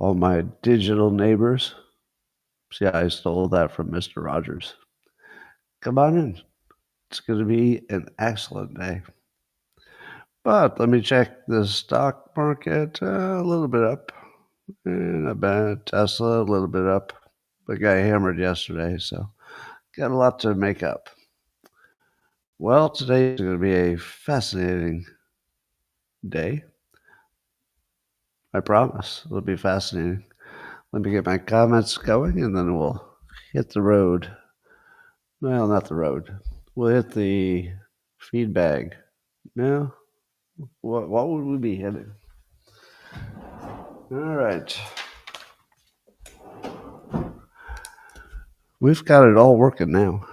all my digital neighbors. See, I stole that from Mr. Rogers. Come on in. It's going to be an excellent day. But let me check the stock market. A little bit up. Not bad. Tesla, a little bit up. But got hammered yesterday, so got a lot to make up. Well, today is going to be a fascinating day. I promise. It'll be fascinating. Let me get my comments going, and then we'll hit the road. Well, not the road. We'll hit the feed bag. No? What would we be hitting? All right. We've got it all working now.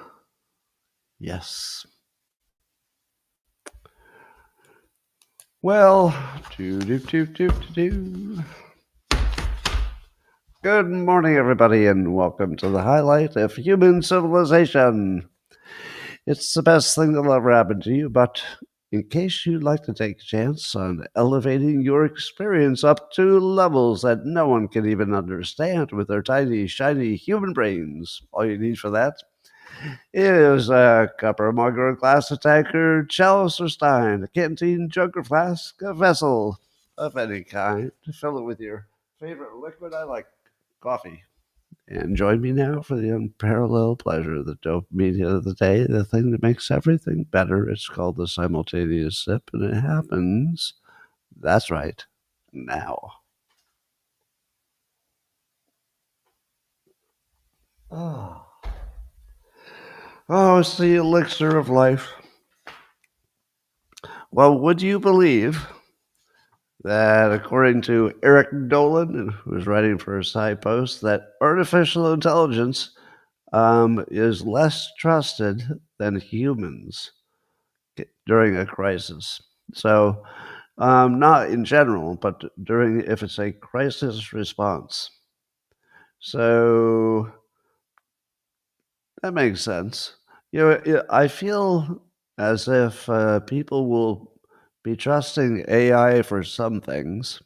Yes. Well, Good morning, everybody, and welcome to the highlight of human civilization. It's the best thing that'll ever happen to you, but in case you'd like to take a chance on elevating your experience up to levels that no one can even understand with their tiny, shiny human brains, all you need for that is a cup or mug or a glass, a tankard, chalice or stein, a canteen, jug or flask, a vessel of any kind. Fill it with your favorite liquid. I like coffee. And join me now for the unparalleled pleasure, the dopamine of the day, the thing that makes everything better. It's called the simultaneous sip, and it happens, that's right, now. Oh, it's the elixir of life. Well, would you believe that according to Eric Dolan, who was writing for a side post, that artificial intelligence is less trusted than humans during a crisis. So, not in general, but if it's a crisis response. So that makes sense. I feel as if people will be trusting AI for some things,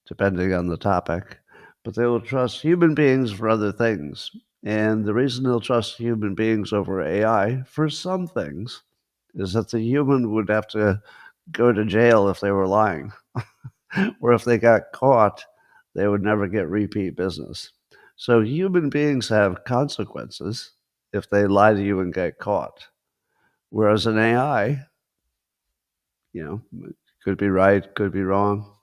depending on the topic, but they will trust human beings for other things. And the reason they'll trust human beings over AI for some things is that the human would have to go to jail if they were lying, or if they got caught, they would never get repeat business. So human beings have consequences if they lie to you and get caught, whereas an AI, could be right, could be wrong.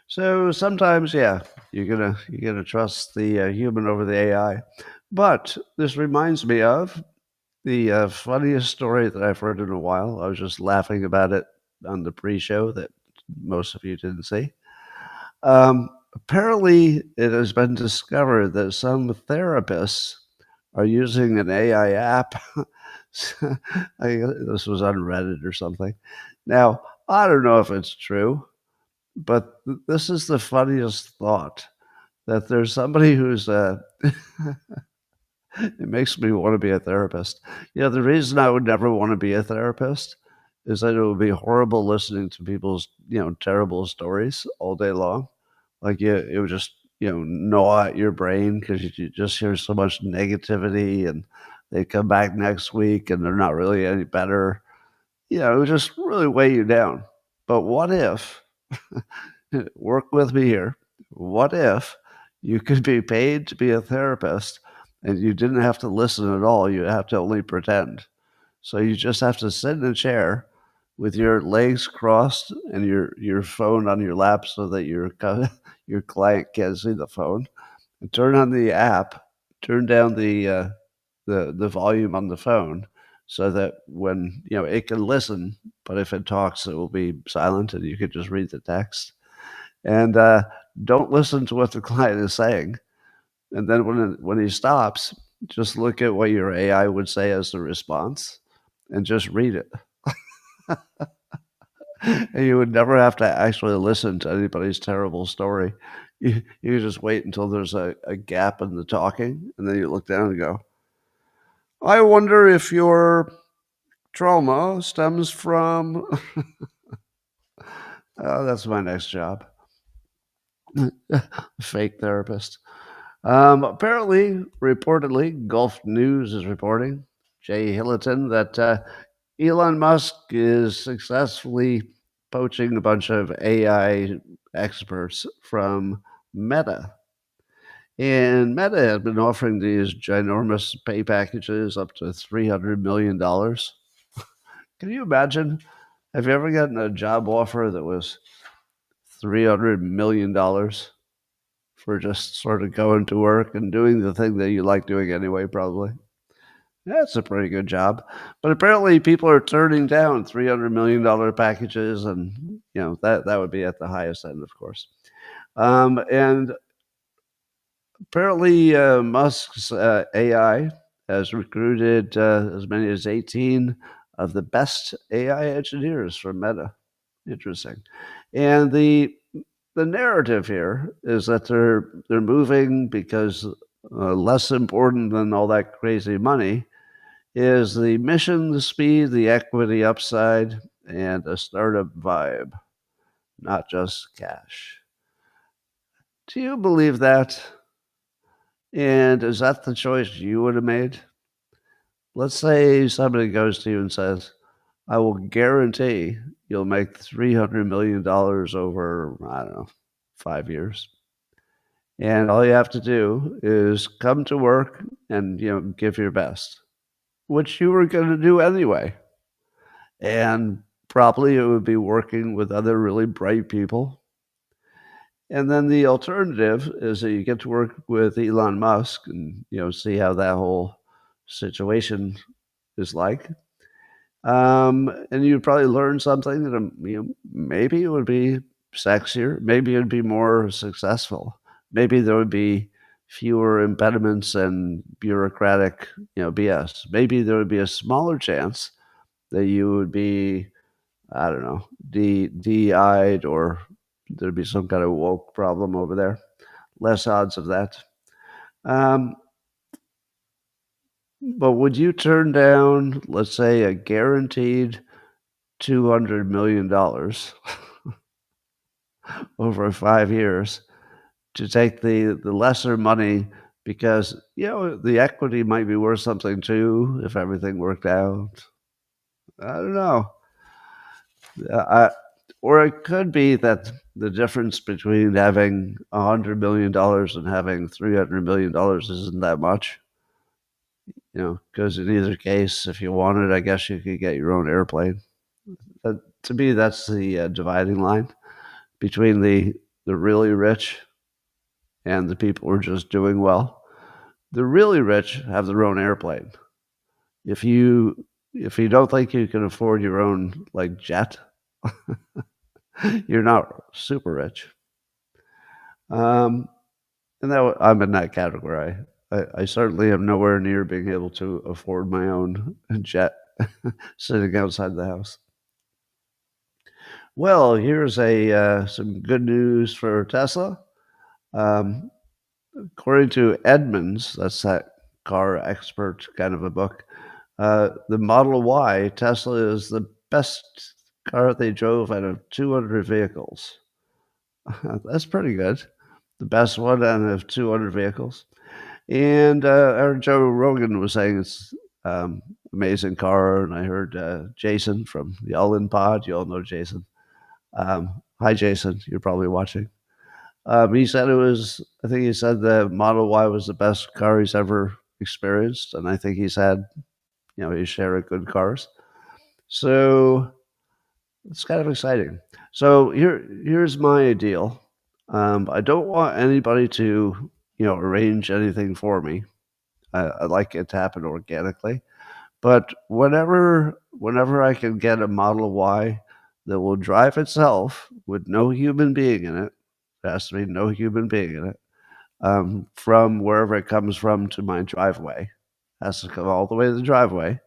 So sometimes, yeah, you're gonna trust the human over the AI. But this reminds me of the funniest story that I've heard in a while. I was just laughing about it on the pre-show that most of you didn't see. Apparently, it has been discovered that some therapists are using an AI app. This was on Reddit or something. Now, I don't know if it's true, but this is the funniest thought, that there's somebody who's it makes me want to be a therapist. The reason I would never want to be a therapist is that it would be horrible listening to people's, terrible stories all day long. Like, it would just, gnaw at your brain because you just hear so much negativity, and they come back next week and they're not really any better. It would just really weigh you down. But what if, work with me here, what if you could be paid to be a therapist and you didn't have to listen at all? You have to only pretend. So you just have to sit in a chair with your legs crossed and your phone on your lap so that your client can't see the phone, and turn on the app, turn down the volume on the phone so that when it can listen, but if it talks, it will be silent and you can just read the text. And don't listen to what the client is saying. And then when he stops, just look at what your AI would say as the response and just read it. And you would never have to actually listen to anybody's terrible story. You just wait until there's a gap in the talking, and then you look down and go, I wonder if your trauma stems from... Oh, that's my next job. fake therapist. Apparently, reportedly, Gulf News is reporting, Jay Hillerton, that Elon Musk is successfully poaching a bunch of AI experts from Meta. And Meta has been offering these ginormous pay packages up to $300 million. Can you imagine? Have you ever gotten a job offer that was $300 million for just sort of going to work and doing the thing that you like doing anyway, probably? That's a pretty good job. But apparently people are turning down $300 million packages, and that would be at the highest end, of course. And apparently Musk's AI has recruited as many as 18 of the best AI engineers from Meta. Interesting. And the narrative here is that they're moving because less important than all that crazy money is the mission, the speed, the equity upside, and a startup vibe, not just cash. Do you believe that? And is that the choice you would have made? Let's say somebody goes to you and says, I will guarantee you'll make $300 million over, I don't know, 5 years. And all you have to do is come to work and give your best, which you were going to do anyway. And probably it would be working with other really bright people. And then the alternative is that you get to work with Elon Musk and see how that whole situation is like. And you'd probably learn something that maybe it would be sexier, maybe it'd be more successful, maybe there would be fewer impediments and bureaucratic BS. Maybe there would be a smaller chance that you would be, I don't know, DEI'd, or there'd be some kind of woke problem over there. Less odds of that. Um, but would you turn down, let's say, a guaranteed $200 million over 5 years to take the lesser money because the equity might be worth something too if everything worked out? I don't know. Or it could be that the difference between having $100 million and having $300 million isn't that much. Because in either case, if you wanted, I guess you could get your own airplane. To me, that's the dividing line between the really rich and the people who are just doing well. The really rich have their own airplane. If you don't think you can afford your own jet, you're not super rich. And I'm in that category. I certainly am nowhere near being able to afford my own jet sitting outside the house. Well, here's some good news for Tesla. Um, According to Edmunds, that's that car expert kind of a book, the Model Y, Tesla is the best car they drove out of 200 vehicles. That's pretty good. The best one out of 200 vehicles. And our Joe Rogan was saying it's amazing car. And I heard Jason from the All In Pod. You all know Jason. Hi, Jason. You're probably watching. He said I think he said the Model Y was the best car he's ever experienced. And I think he's had, he's sharing good cars. So it's kind of exciting. So here's my deal. I don't want anybody to, arrange anything for me. I like it to happen organically. But whenever I can get a Model Y that will drive itself with no human being in it, there has to be no human being in it, from wherever it comes from to my driveway. It has to come all the way to the driveway.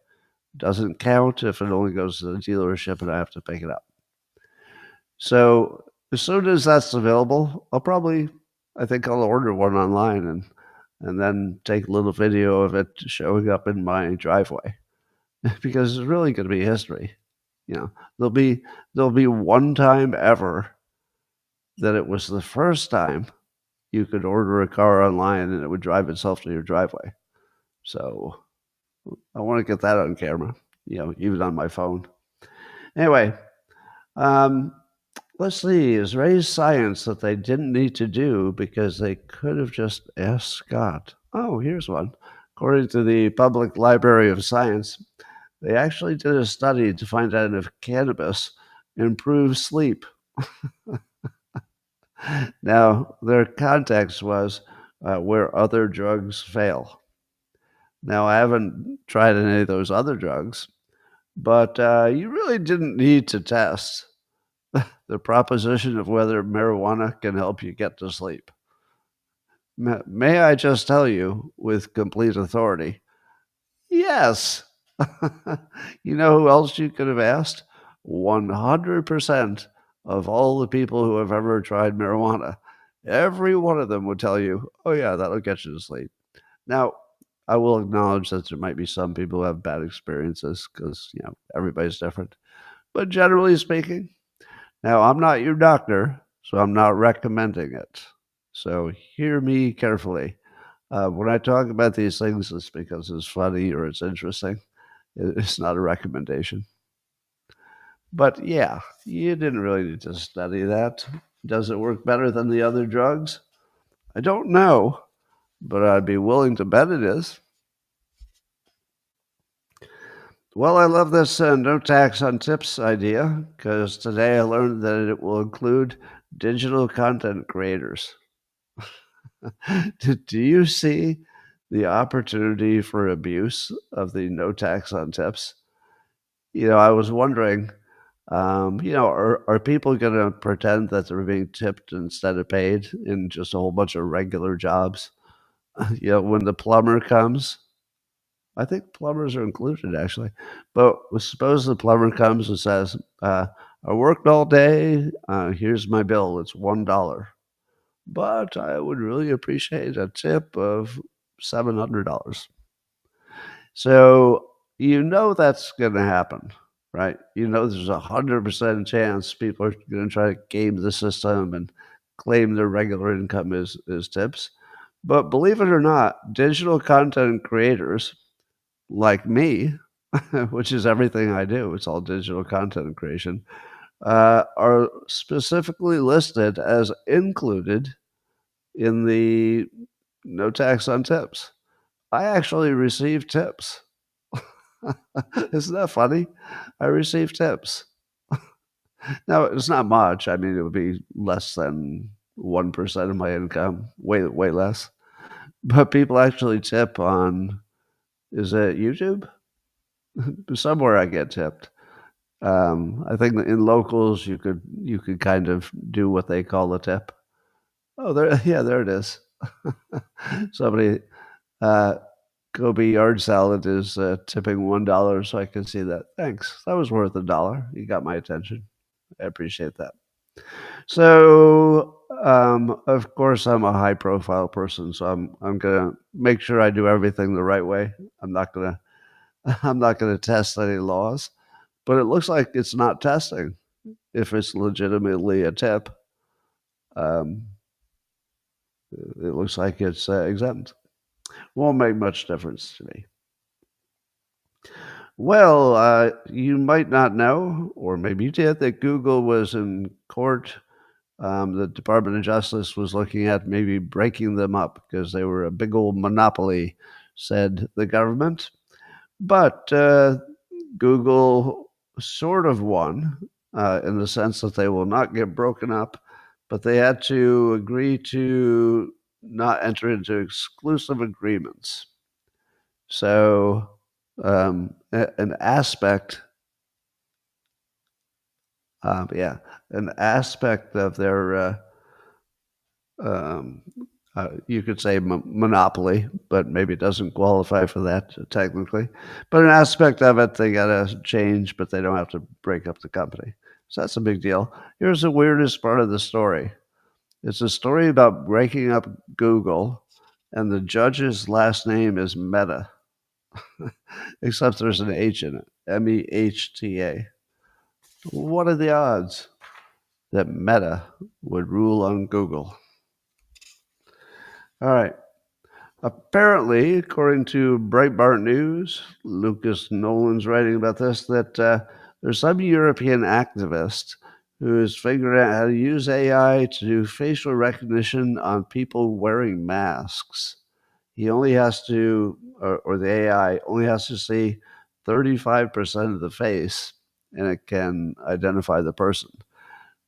Doesn't count if it only goes to the dealership and I have to pick it up. So as soon as that's available, I think I'll order one online and then take a little video of it showing up in my driveway because it's really going to be history. There'll be one time ever that it was the first time you could order a car online and it would drive itself to your driveway. So I want to get that on camera, even on my phone. Anyway, um, let's see. Is there any science that they didn't need to do because they could have just asked Scott? Oh, here's one. According to the Public Library of Science, they actually did a study to find out if cannabis improves sleep. Now, their context was where other drugs fail. Now, I haven't tried any of those other drugs, but you really didn't need to test the proposition of whether marijuana can help you get to sleep. May I just tell you with complete authority? Yes. You know who else you could have asked? 100% of all the people who have ever tried marijuana. Every one of them would tell you, oh, yeah, that'll get you to sleep. Now, I will acknowledge that there might be some people who have bad experiences because, everybody's different. But generally speaking, now I'm not your doctor, so I'm not recommending it. So hear me carefully. When I talk about these things, it's because it's funny or it's interesting. It's not a recommendation. But yeah, you didn't really need to study that. Does it work better than the other drugs? I don't know, but I'd be willing to bet it is. Well, I love this no tax on tips idea because today I learned that it will include digital content creators. Do you see the opportunity for abuse of the no tax on tips? I was wondering, are people going to pretend that they're being tipped instead of paid in just a whole bunch of regular jobs? When the plumber comes, I think plumbers are included actually, but suppose the plumber comes and says, I worked all day. Here's my bill. It's $1. But I would really appreciate a tip of $700. So that's going to happen, right? There's 100% chance people are going to try to game the system and claim their regular income is tips. But believe it or not, digital content creators like me, which is everything I do, it's all digital content creation, are specifically listed as included in the no tax on tips. I actually receive tips. Isn't that funny? I receive tips. Now, it's not much. I mean, it would be less than 1% of my income, way, way less. But people actually tip on, is it YouTube? Somewhere I get tipped. I think that in locals you could kind of do what they call a tip. Oh, there it is. Somebody, Kobe yard salad is tipping $1, so I can see that. Thanks. That was worth $1. You got my attention. I appreciate that. So, of course, I'm a high profile person, so I'm gonna make sure I do everything the right way. I'm not gonna I'm not gonna test any laws, but it looks like it's not testing if it's legitimately a tip. Um, it looks like it's exempt. Won't make much difference to me. Well, you might not know, or maybe you did, that Google was in court. The Department of Justice was looking at maybe breaking them up because they were a big old monopoly, said the government. But Google sort of won in the sense that they will not get broken up, but they had to agree to not enter into exclusive agreements. So, an aspect, an aspect of their, um, you could say monopoly, but maybe it doesn't qualify for that technically. But an aspect of it, they got to change, but they don't have to break up the company. So that's a big deal. Here's the weirdest part of the story. It's a story about breaking up Google, and the judge's last name is Mehta, except there's an H in it, Mehta. What are the odds that Meta would rule on Google? All right. Apparently, according to Breitbart News, Lucas Nolan's writing about this, that there's some European activist who is figuring out how to use AI to do facial recognition on people wearing masks. He only has to, or the AI only has to see 35% of the face, and it can identify the person.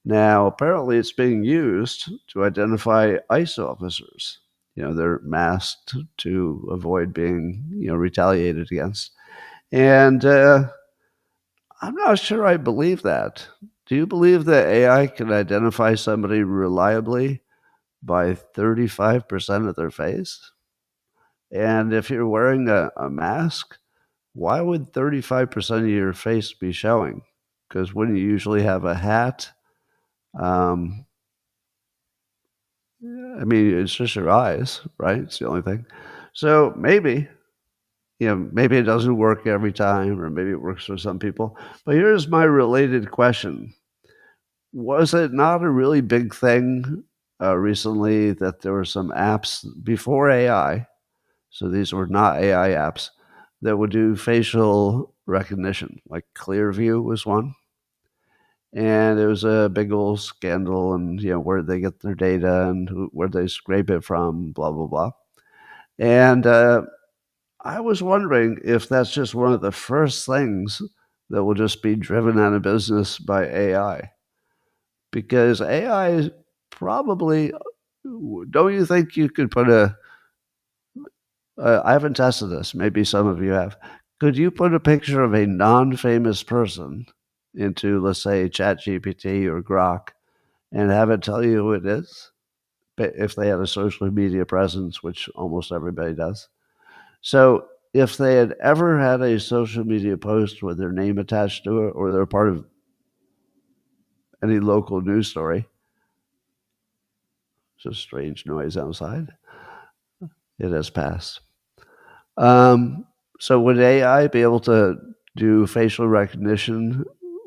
Now, apparently, it's being used to identify ICE officers. They're masked to avoid being, retaliated against. And I'm not sure I believe that. Do you believe that AI can identify somebody reliably by 35% of their face? And if you're wearing a mask, why would 35% of your face be showing? Because wouldn't you usually have a hat? Um, I mean, it's just your eyes, right? It's the only thing. So maybe it doesn't work every time, or maybe it works for some people. But here's my related question. Was it not a really big thing recently that there were some apps before AI? So these were not AI apps that would do facial recognition, like Clearview was one. And it was a big old scandal, and where they get their data and where they scrape it from, blah blah blah. And I was wondering if that's just one of the first things that will just be driven out of business by AI, because AI is probably. Don't you think you could put a? I haven't tested this. Maybe some of you have. Could you put a picture of a non-famous person into, let's say, ChatGPT or Grok, and have it tell you who it is, if they had a social media presence, which almost everybody does? So if they had ever had a social media post with their name attached to it, or they're part of any local news story, it's a strange noise outside. It has passed. Um, so would AI be able to do facial recognition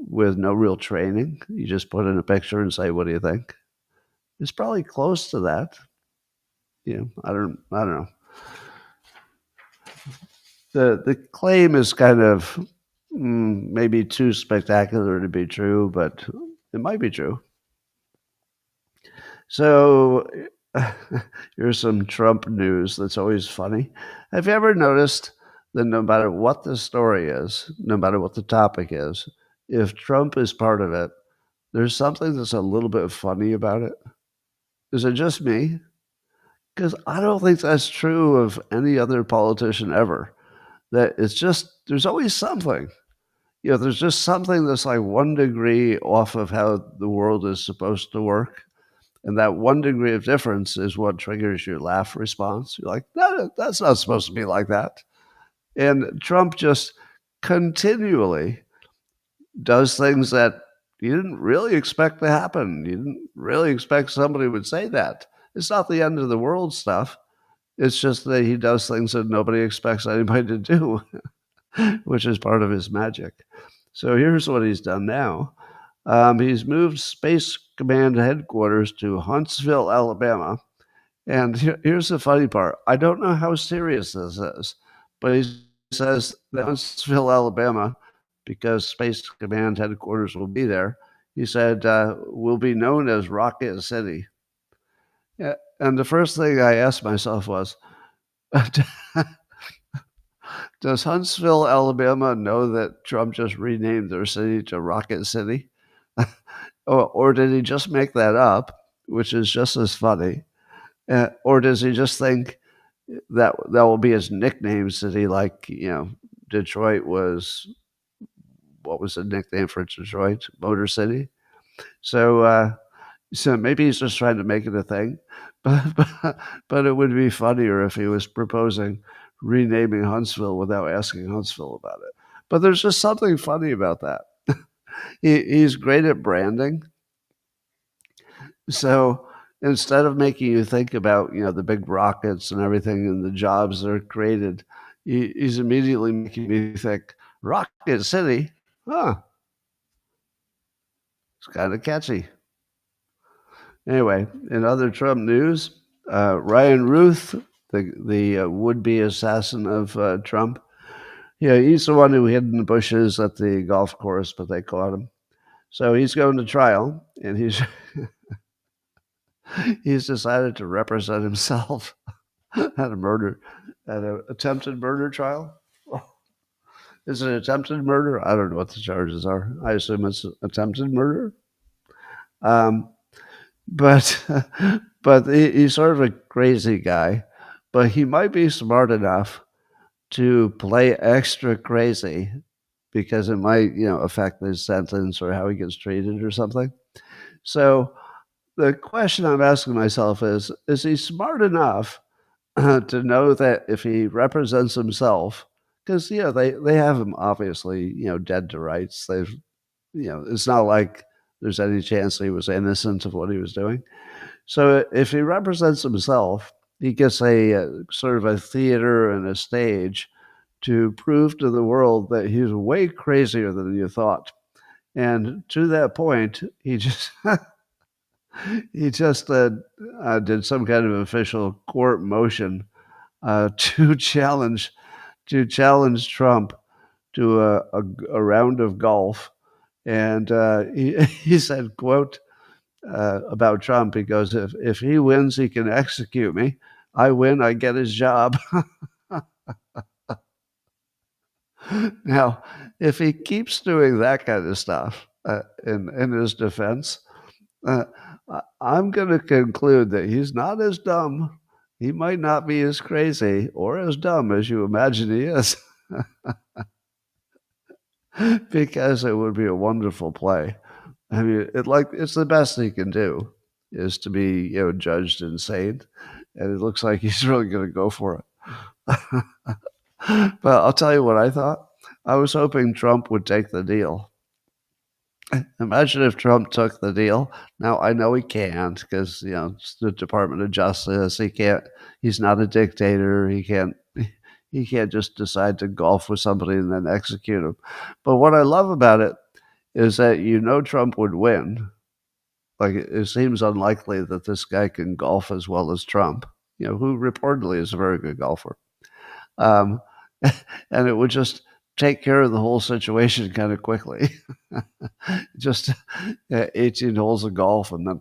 with no real training? You just put in a picture and say, "What do you think?" It's probably close to that. I don't know. The claim is kind of maybe too spectacular to be true, but it might be true. So here's some Trump news that's always funny. Have you ever noticed that no matter what the story is, no matter what the topic is, if Trump is part of it, there's something that's a little bit funny about it? Is it just me? Because I don't think that's true of any other politician ever. That it's just, there's always something. There's just something that's like 1 degree off of how the world is supposed to work. And that 1 degree of difference is what triggers your laugh response. You're like, no, that's not supposed to be like that. And Trump just continually does things that you didn't really expect to happen. You didn't really expect somebody would say that. It's not the end of the world stuff. It's just that he does things that nobody expects anybody to do, which is part of his magic. So here's what he's done now. He's moved Space Command headquarters to Huntsville, Alabama. And here's the funny part. I don't know how serious this is, but he says that Huntsville, Alabama, because Space Command headquarters will be there, he said, will be known as Rocket City. Yeah, and the first thing I asked myself was, does Huntsville, Alabama know that Trump just renamed their city to Rocket City? Or did he just make that up, which is just as funny? Or does he just think that will be his nickname city? Like, Detroit was, what was the nickname for Detroit? Motor City. So maybe he's just trying to make it a thing. But it would be funnier if he was proposing renaming Huntsville without asking Huntsville about it. But there's just something funny about that. He's great at branding. So instead of making you think about, the big rockets and everything and the jobs that are created, he's immediately making me think, Rocket City? Huh. It's kind of catchy. Anyway, in other Trump news, Ryan Ruth, the would-be assassin of Trump. Yeah, he's the one who hid in the bushes at the golf course, but they caught him. So he's going to trial, and he's he's decided to represent himself at an attempted murder trial. Is it attempted murder? I don't know what the charges are. I assume it's attempted murder. Um, but he's sort of a crazy guy, but he might be smart enough to play extra crazy because it might, affect his sentence or how he gets treated or something. So the question I'm asking myself is he smart enough to know that if he represents himself, because, they have him obviously, dead to rights. It's not like there's any chance he was innocent of what he was doing. So if he represents himself, he gets a sort of a theater and a stage to prove to the world that he's way crazier than you thought. And to that point, he just he just did some kind of official court motion to challenge Trump to a round of golf. And he said, quote, about Trump, he goes, if he wins, he can execute me. I win, I get his job. Now, if he keeps doing that kind of stuff in his defense, I'm going to conclude that he's not as dumb. He might not be as crazy or as dumb as you imagine he is, because it would be a wonderful play. I mean, it's the best he can do is to be, judged insane, and it looks like he's really going to go for it. But I'll tell you what I thought. I was hoping Trump would take the deal. Imagine if Trump took the deal. Now I know he can't because it's the Department of Justice. He can't. He's not a dictator. He can't. He can't just decide to golf with somebody and then execute him. But what I love about it is that Trump would win. Like it seems unlikely that this guy can golf as well as Trump. Who reportedly is a very good golfer. Um, and it would just take care of the whole situation kind of quickly. Just 18 holes of golf, and then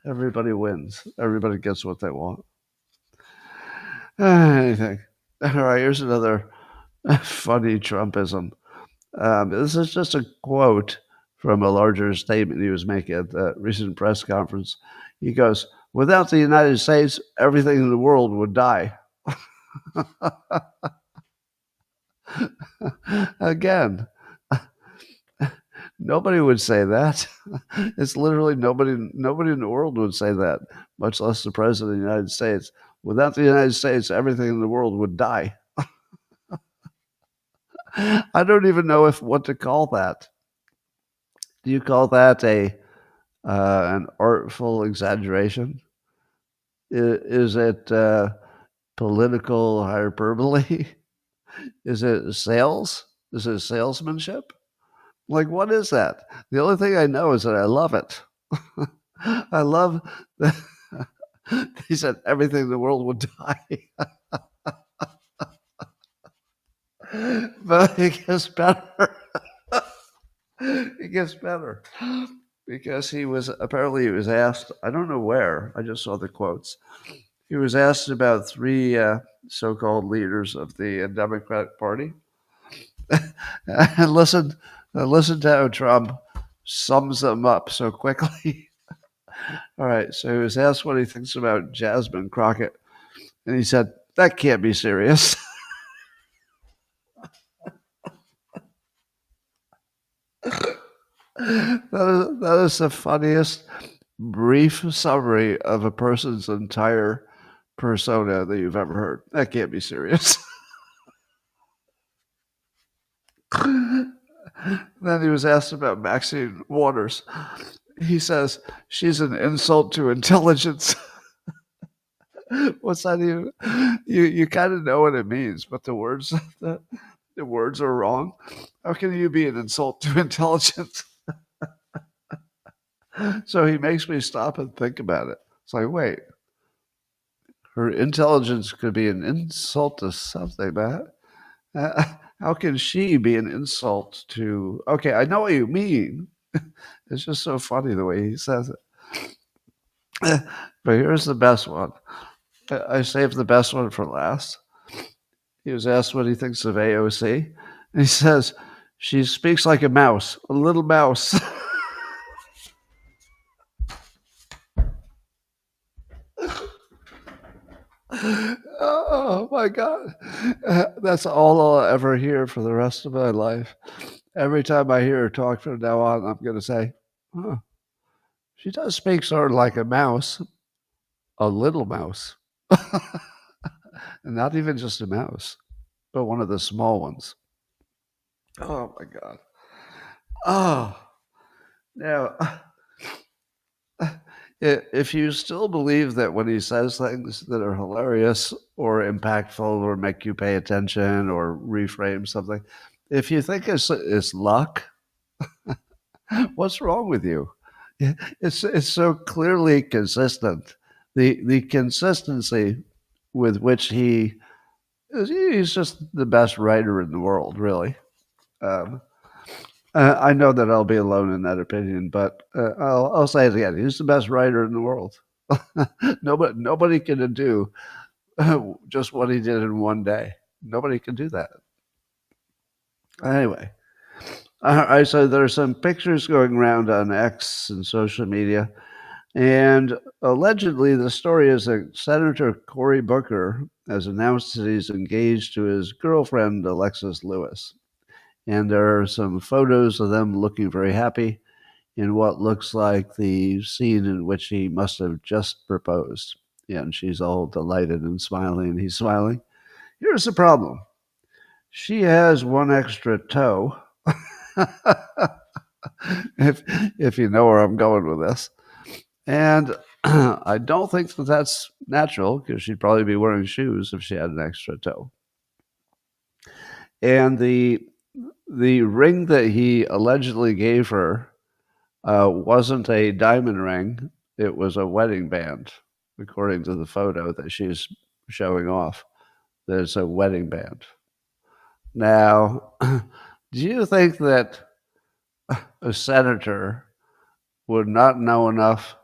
everybody wins. Everybody gets what they want. Anything. All right, here's another funny Trumpism. This is just a quote from a larger statement he was making at the recent press conference. He goes, "Without the United States, everything in the world would die." Again, nobody would say that. It's literally nobody in the world would say that, much less the president of the United States. Without the United States, everything in the world would die. I don't even know what to call that. Do you call that an artful exaggeration? Is it political hyperbole? Is it sales? Is it salesmanship? Like, what is that? The only thing I know is that I love it. I love that he said everything in the world would die. But it gets better. It gets better. Because he was asked, I don't know where, I just saw the quotes. He was asked about three so-called leaders of the Democratic Party. And listen to how Trump sums them up so quickly. All right, so he was asked what he thinks about Jasmine Crockett, and he said, "That can't be serious." That is the funniest brief summary of a person's entire persona that you've ever heard. That can't be serious. Then he was asked about Maxine Waters. He says, "She's an insult to intelligence." What's that even? You kind of know what it means, but the words are wrong. How can you be an insult to intelligence? So he makes me stop and think about it. It's like, wait, her intelligence could be an insult to something, man. Uh, how can she be an insult to? Okay, I know what you mean. It's just so funny the way he says it. But here's the best one. I saved the best one for last. He was asked what he thinks of AOC, and he says, "She speaks like a mouse, a little mouse." Oh my God. That's all I'll ever hear for the rest of my life. Every time I hear her talk from now on, I'm going to say, huh, she does speak sort of like a mouse, a little mouse. And not even just a mouse, but one of the small ones. Oh my God. Oh, now, if you still believe that when he says things that are hilarious or impactful or make you pay attention or reframe something, if you think it's luck, what's wrong with you? It's so clearly consistent. The consistency with which he's just the best writer in the world, really. Um, I know that I'll be alone in that opinion, but I'll say it again. He's the best writer in the world. Nobody can do just what he did in one day. Nobody can do that. Anyway, so there's some pictures going around on X and social media, and allegedly the story is that Senator Cory Booker has announced that he's engaged to his girlfriend Alexis Lewis, and there are some photos of them looking very happy in what looks like the scene in which he must have just proposed. Yeah, and she's all delighted and smiling, and he's smiling. Here's the problem: she has one extra toe. if if you know where I'm going with this, and I don't think that that's natural because she'd probably be wearing shoes if she had an extra toe. And the ring that he allegedly gave her wasn't a diamond ring; it was a wedding band, according to the photo that she's showing off. There's a wedding band. Now, do you think that a senator would not know enough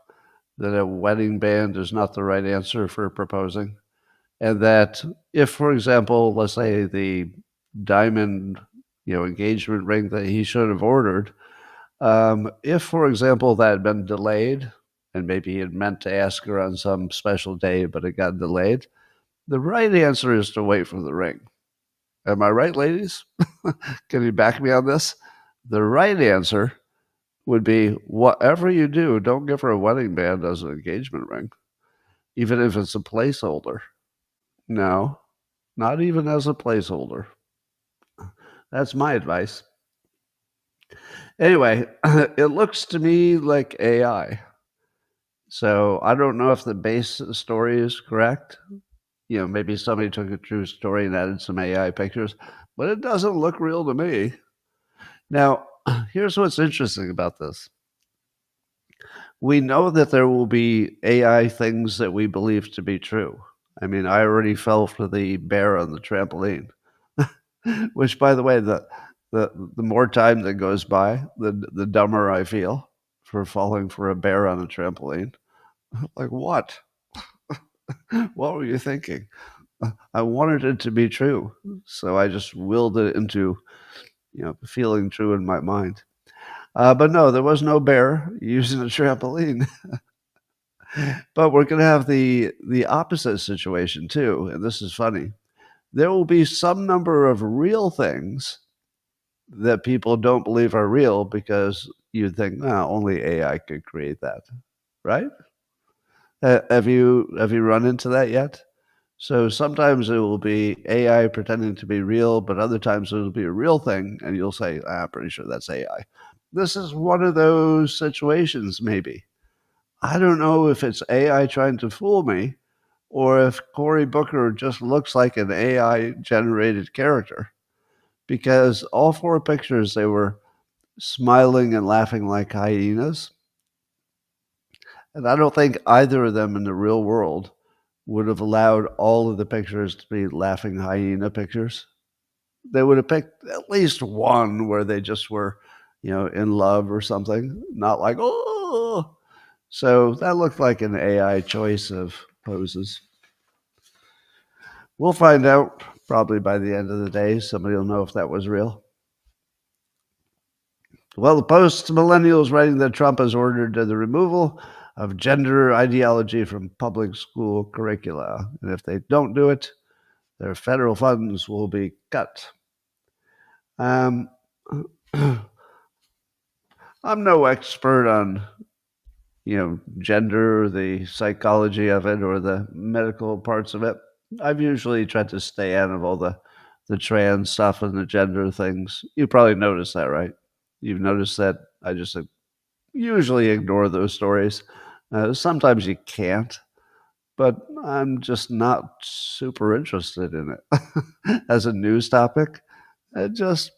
that a wedding band is not the right answer for proposing? And that if, for example, let's say the diamond, engagement ring that he should have ordered, if, for example, that had been delayed, and maybe he had meant to ask her on some special day, but it got delayed, the right answer is to wait for the ring. Am I right, ladies? Can you back me on this? The right answer would be whatever you do, don't give her a wedding band as an engagement ring, even if it's a placeholder. No, not even as a placeholder. That's my advice. Anyway, it looks to me like AI. So I don't know if the base story is correct. Maybe somebody took a true story and added some AI pictures, but it doesn't look real to me. Now, here's what's interesting about this. We know that there will be AI things that we believe to be true. I mean, I already fell for the bear on the trampoline, which, by the way, the more time that goes by, the dumber I feel for falling for a bear on a trampoline. Like, what? What were you thinking? I wanted it to be true, so I just willed it into, feeling true in my mind. But no, there was no bear using a trampoline. But we're going to have the opposite situation too, and this is funny. There will be some number of real things that people don't believe are real because you think, no, only AI could create that, right? Have you run into that yet? So sometimes it will be AI pretending to be real, but other times it'll be a real thing, and you'll say, I'm pretty sure that's AI. This is one of those situations, maybe. I don't know if it's AI trying to fool me or if Cory Booker just looks like an AI generated character because all four pictures, they were smiling and laughing like hyenas. And I don't think either of them in the real world would have allowed all of the pictures to be laughing hyena pictures. They would have picked at least one where they just were, in love or something, not like, oh. So that looked like an AI choice of poses. We'll find out probably by the end of the day. Somebody will know if that was real. Well, the post-millennial is writing that Trump has ordered the removal of gender ideology from public school curricula. And if they don't do it, their federal funds will be cut. I'm no expert on, gender, the psychology of it, or the medical parts of it. I've usually tried to stay out of all the trans stuff and the gender things. You probably noticed that, right? You've noticed that I just usually ignore those stories. Sometimes you can't, but I'm just not super interested in it as a news topic. It just,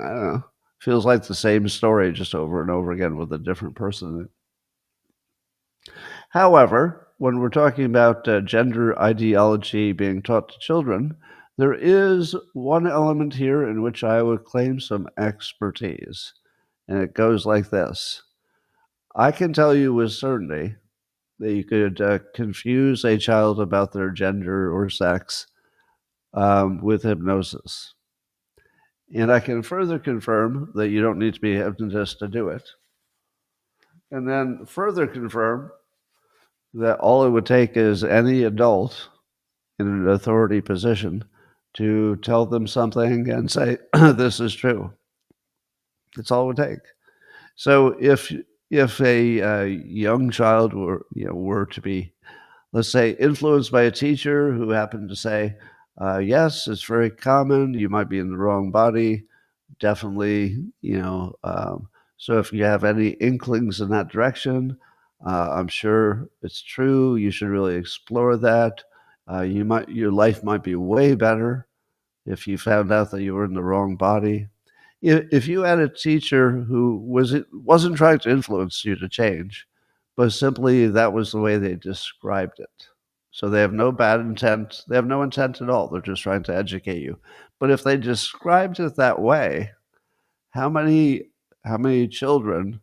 I don't know, feels like the same story just over and over again with a different person in it. However, when we're talking about gender ideology being taught to children, there is one element here in which I would claim some expertise. And it goes like this. I can tell you with certainty that you could confuse a child about their gender or sex with hypnosis. And I can further confirm that you don't need to be a hypnotist to do it. And then further confirm that all it would take is any adult in an authority position to tell them something and say, this is true. That's all it would take. So if a young child were to be, let's say, influenced by a teacher who happened to say, yes, it's very common, you might be in the wrong body, definitely, so if you have any inklings in that direction, I'm sure it's true. You should really explore that. Your life might be way better if you found out that you were in the wrong body. If you had a teacher who wasn't trying to influence you to change, but simply that was the way they described it. So they have no bad intent. They have no intent at all. They're just trying to educate you. But if they described it that way, how many children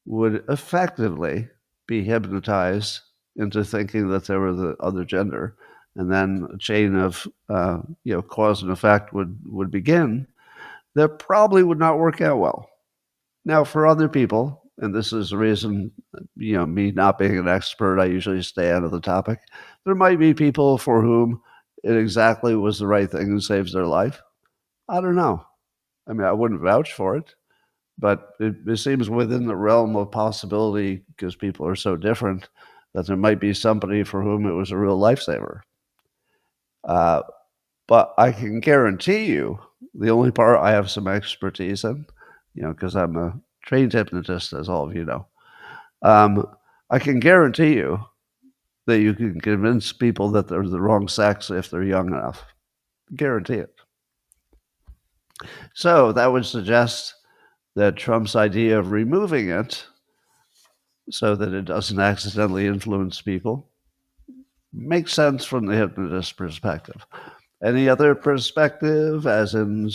would effectively be hypnotized into thinking that they were the other gender, and then a chain of cause and effect would begin? That probably would not work out well. Now, for other people, and this is the reason, me not being an expert, I usually stay out of the topic. There might be people for whom it exactly was the right thing and saves their life. I don't know. I mean, I wouldn't vouch for it, but it seems within the realm of possibility, because people are so different, that there might be somebody for whom it was a real lifesaver. But I can guarantee you, the only part I have some expertise in, because I'm a trained hypnotist, as all of you know, I can guarantee you that you can convince people that they're the wrong sex if they're young enough. Guarantee it. So that would suggest that Trump's idea of removing it so that it doesn't accidentally influence people makes sense from the hypnotist perspective. Any other perspective, as in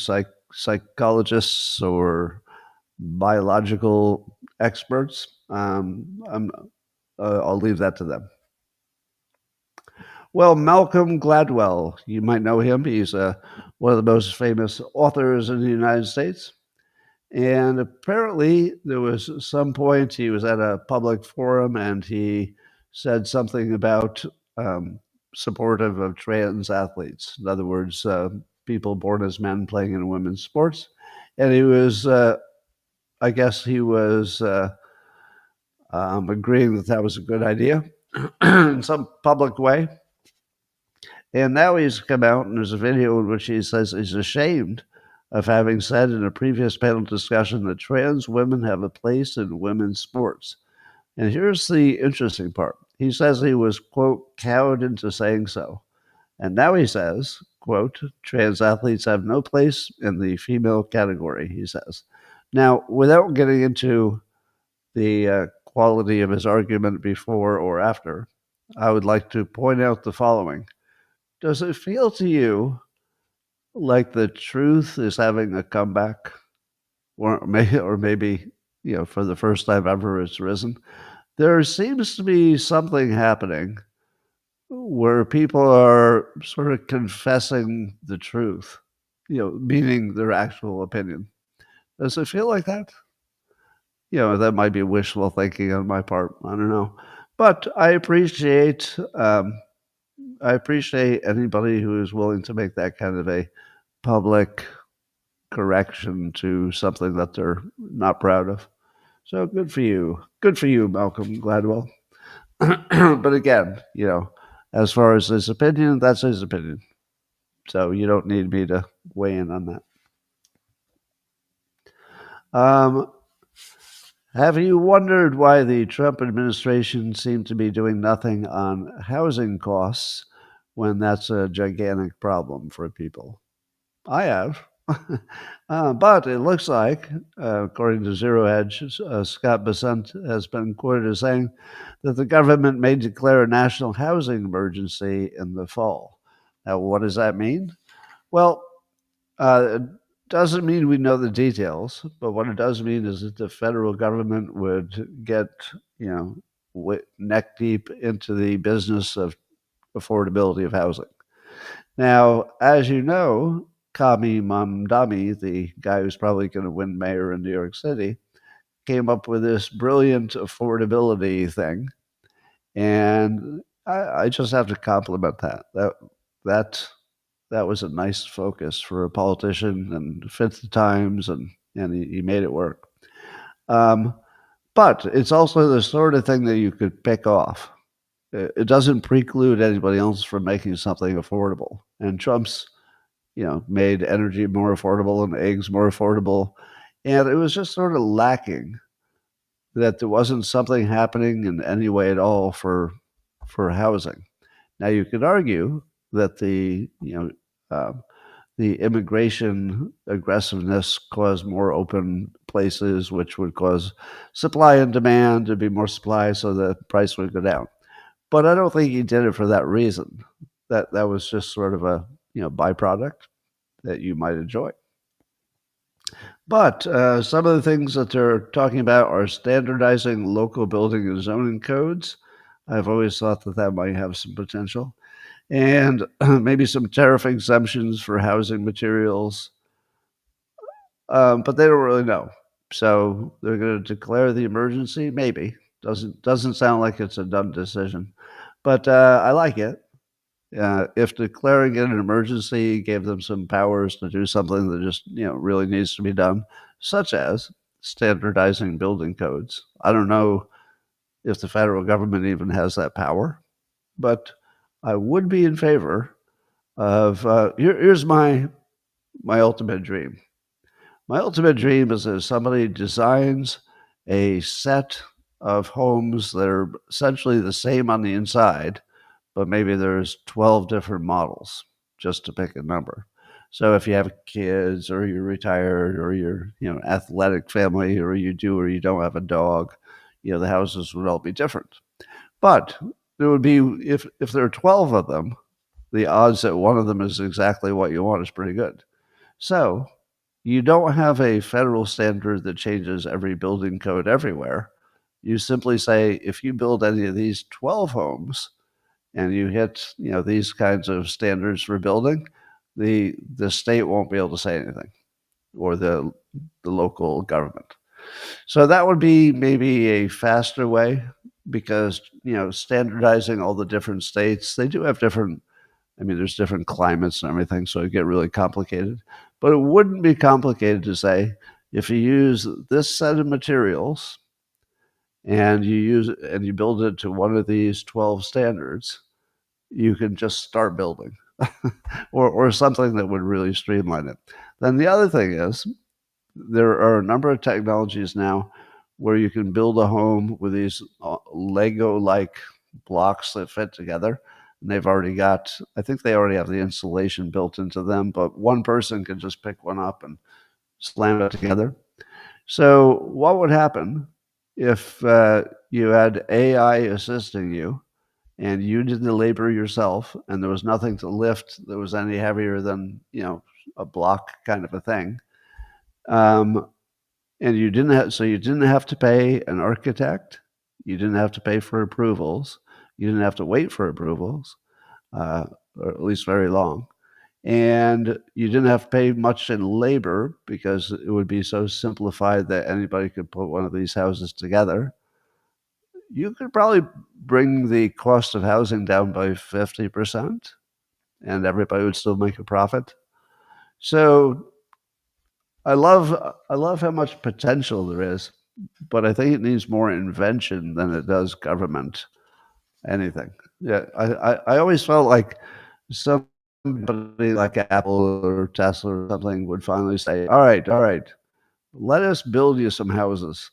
psychologists or biological experts? I'll leave that to them. Well, Malcolm Gladwell, you might know him. He's one of the most famous authors in the United States. And apparently there was some point he was at a public forum and he said something about supportive of trans athletes. In other words, people born as men playing in women's sports. And he was, I guess he was agreeing that was a good idea in some public way. And now he's come out and there's a video in which he says he's ashamed of having said in a previous panel discussion that trans women have a place in women's sports. And here's the interesting part. He says he was, quote, cowed into saying so. And now he says, quote, trans athletes have no place in the female category, he says. Now, without getting into the quality of his argument before or after, I would like to point out the following. Does it feel to you like the truth is having a comeback? Or maybe, for the first time ever, it's risen? There seems to be something happening where people are sort of confessing the truth, meaning their actual opinion. Does it feel like that? That might be wishful thinking on my part. I don't know, but I appreciate anybody who is willing to make that kind of a public correction to something that they're not proud of. So good for you. Good for you, Malcolm Gladwell. But again, as far as his opinion, that's his opinion. So you don't need me to weigh in on that. Have you wondered why the Trump administration seemed to be doing nothing on housing costs when that's a gigantic problem for people? I have. But it looks like, according to Zero Hedge, Scott Bessent has been quoted as saying that the government may declare a national housing emergency in the fall. Now, what does that mean? Well, it doesn't mean we know the details, but what it does mean is that the federal government would get, neck deep into the business of affordability of housing. Now, as you know, Kami Mamdani, the guy who's probably going to win mayor in New York City, came up with this brilliant affordability thing, and I just have to compliment that. That was a nice focus for a politician and fit the times, and he made it work. But it's also the sort of thing that you could pick off. It doesn't preclude anybody else from making something affordable. And Trump's, made energy more affordable and eggs more affordable. And it was just sort of lacking that there wasn't something happening in any way at all for housing. Now you could argue that the immigration aggressiveness caused more open places, which would cause supply and demand to be more supply, so the price would go down. But I don't think he did it for that reason. That was just sort of a byproduct that you might enjoy. But some of the things that they're talking about are standardizing local building and zoning codes. I've always thought that might have some potential. And maybe some tariff exemptions for housing materials. But they don't really know. So they're going to declare the emergency? Maybe. Doesn't sound like it's a done decision. But I like it. If declaring it an emergency gave them some powers to do something that just really needs to be done, such as standardizing building codes. I don't know if the federal government even has that power, but I would be in favor of. Here's my ultimate dream. My ultimate dream is that somebody designs a set of homes that are essentially the same on the inside, but maybe there's 12 different models, just to pick a number. So if you have kids, or you're retired, or you're athletic family, or you do or you don't have a dog, the houses would all be different. But there would be, if there are 12 of them, the odds that one of them is exactly what you want is pretty good. So you don't have a federal standard that changes every building code everywhere. You simply say, if you build any of these 12 homes and you hit these kinds of standards for building, the state won't be able to say anything, or the local government. So that would be maybe a faster way, because standardizing all the different states, they do have different, there's different climates and everything, so it get really complicated. But it wouldn't be complicated to say, if you use this set of materials and you build it to one of these 12 standards, you can just start building, or something that would really streamline it. Then the other thing is, there are a number of technologies now where you can build a home with these Lego-like blocks that fit together. And they've already got, I think they already have the insulation built into them, but one person can just pick one up and slam it together. So what would happen if you had AI assisting you and you did the labor yourself and there was nothing to lift that was any heavier than, a block kind of a thing, um, and you didn't have to pay an architect, you didn't have to pay for approvals, you didn't have to wait for approvals, uh, or at least very long. And you didn't have to pay much in labor because it would be so simplified that anybody could put one of these houses together. You could probably bring the cost of housing down by 50% and everybody would still make a profit. So I love how much potential there is, but I think it needs more invention than it does government anything. Yeah, I always felt like somebody like Apple or Tesla or something would finally say, all right, let us build you some houses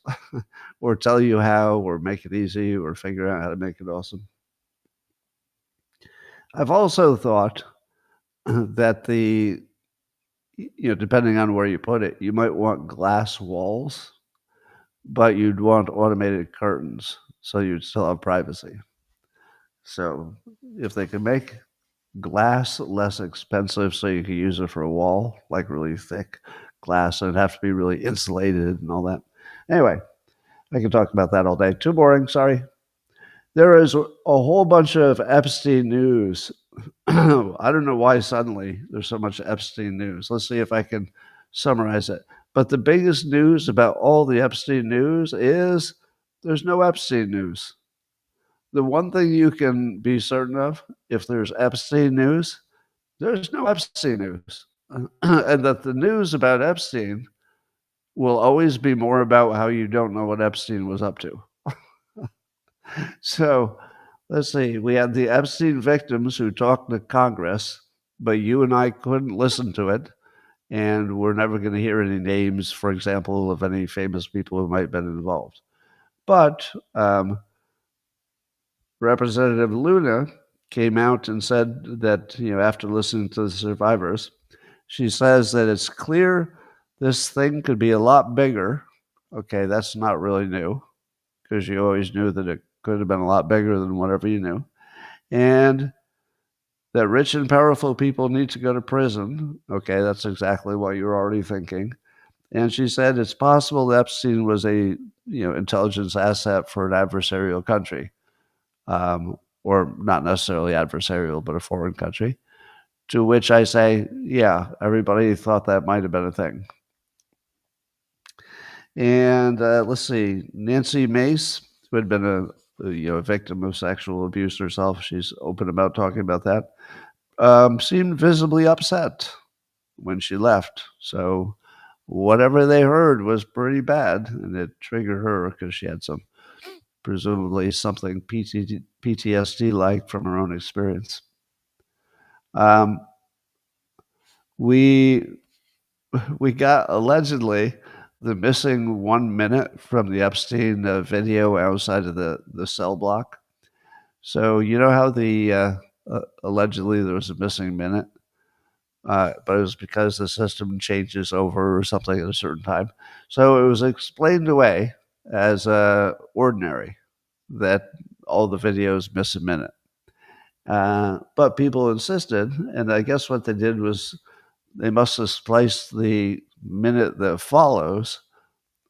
or tell you how or make it easy or figure out how to make it awesome. I've also thought that depending on where you put it, you might want glass walls, but you'd want automated curtains so you'd still have privacy. So if they can make glass less expensive so you could use it for a wall, like really thick glass, and it'd have to be really insulated and all that. Anyway, I can talk about that all day. Too boring, sorry. There is a whole bunch of Epstein news. I don't know why suddenly there's so much Epstein news. Let's see if I can summarize it. But the biggest news about all the Epstein news is there's no Epstein news. The one thing you can be certain of, if there's Epstein news, there's no Epstein news. And that the news about Epstein will always be more about how you don't know what Epstein was up to. So let's see. We had the Epstein victims who talked to Congress, but you and I couldn't listen to it. And we're never going to hear any names, for example, of any famous people who might have been involved. But Representative Luna came out and said that, after listening to the survivors, she says that it's clear this thing could be a lot bigger. Okay, that's not really new because you always knew that it could have been a lot bigger than whatever you knew. And that rich and powerful people need to go to prison. Okay, that's exactly what you're already thinking. And she said it's possible that Epstein was a intelligence asset for an adversarial country, or not necessarily adversarial, but a foreign country. To which I say, yeah, everybody thought that might have been a thing. And let's see, Nancy Mace, who had been a victim of sexual abuse herself, she's open about talking about that, seemed visibly upset when she left. So whatever they heard was pretty bad, and it triggered her because she had presumably something PTSD-like from her own experience. We got allegedly the missing 1 minute from the Epstein video outside of the cell block. So you know how allegedly there was a missing minute, but it was because the system changes over or something at a certain time. So it was explained away as ordinary that all the videos miss a minute. But people insisted, and I guess what they did was they must have spliced the minute that follows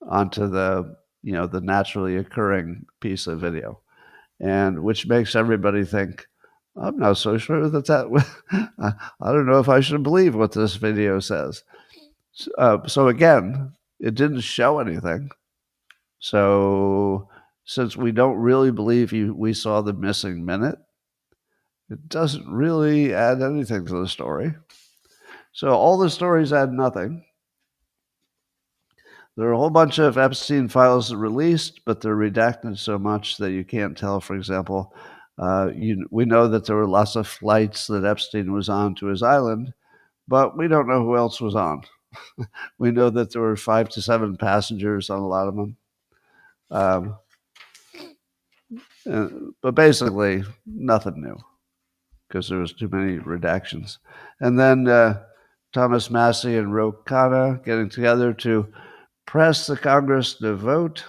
onto the naturally occurring piece of video, and which makes everybody think, I'm not so sure that I don't know if I should believe what this video says. So again, it didn't show anything. So since we don't really believe we saw the missing minute, it doesn't really add anything to the story. So all the stories add nothing. There are a whole bunch of Epstein files released, but they're redacted so much that you can't tell. For example, we know that there were lots of flights that Epstein was on to his island, but we don't know who else was on. We know that there were 5 to 7 passengers on a lot of them. But basically, nothing new because there was too many redactions. And then Thomas Massie and Ro Khanna getting together to press the Congress to vote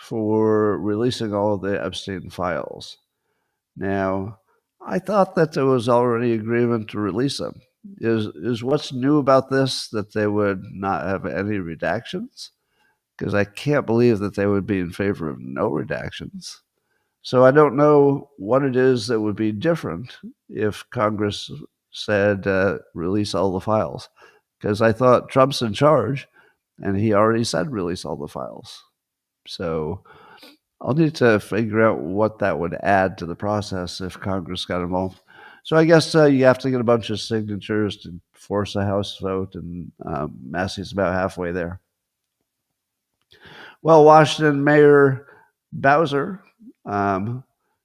for releasing all of the Epstein files. Now, I thought that there was already agreement to release them. Is what's new about this that they would not have any redactions? Because I can't believe that they would be in favor of no redactions. So I don't know what it is that would be different if Congress said release all the files. Because I thought Trump's in charge, and he already said release all the files. So I'll need to figure out what that would add to the process if Congress got involved. So I guess you have to get a bunch of signatures to force a House vote, and Massey's about halfway there. Well, Washington Mayor Bowser,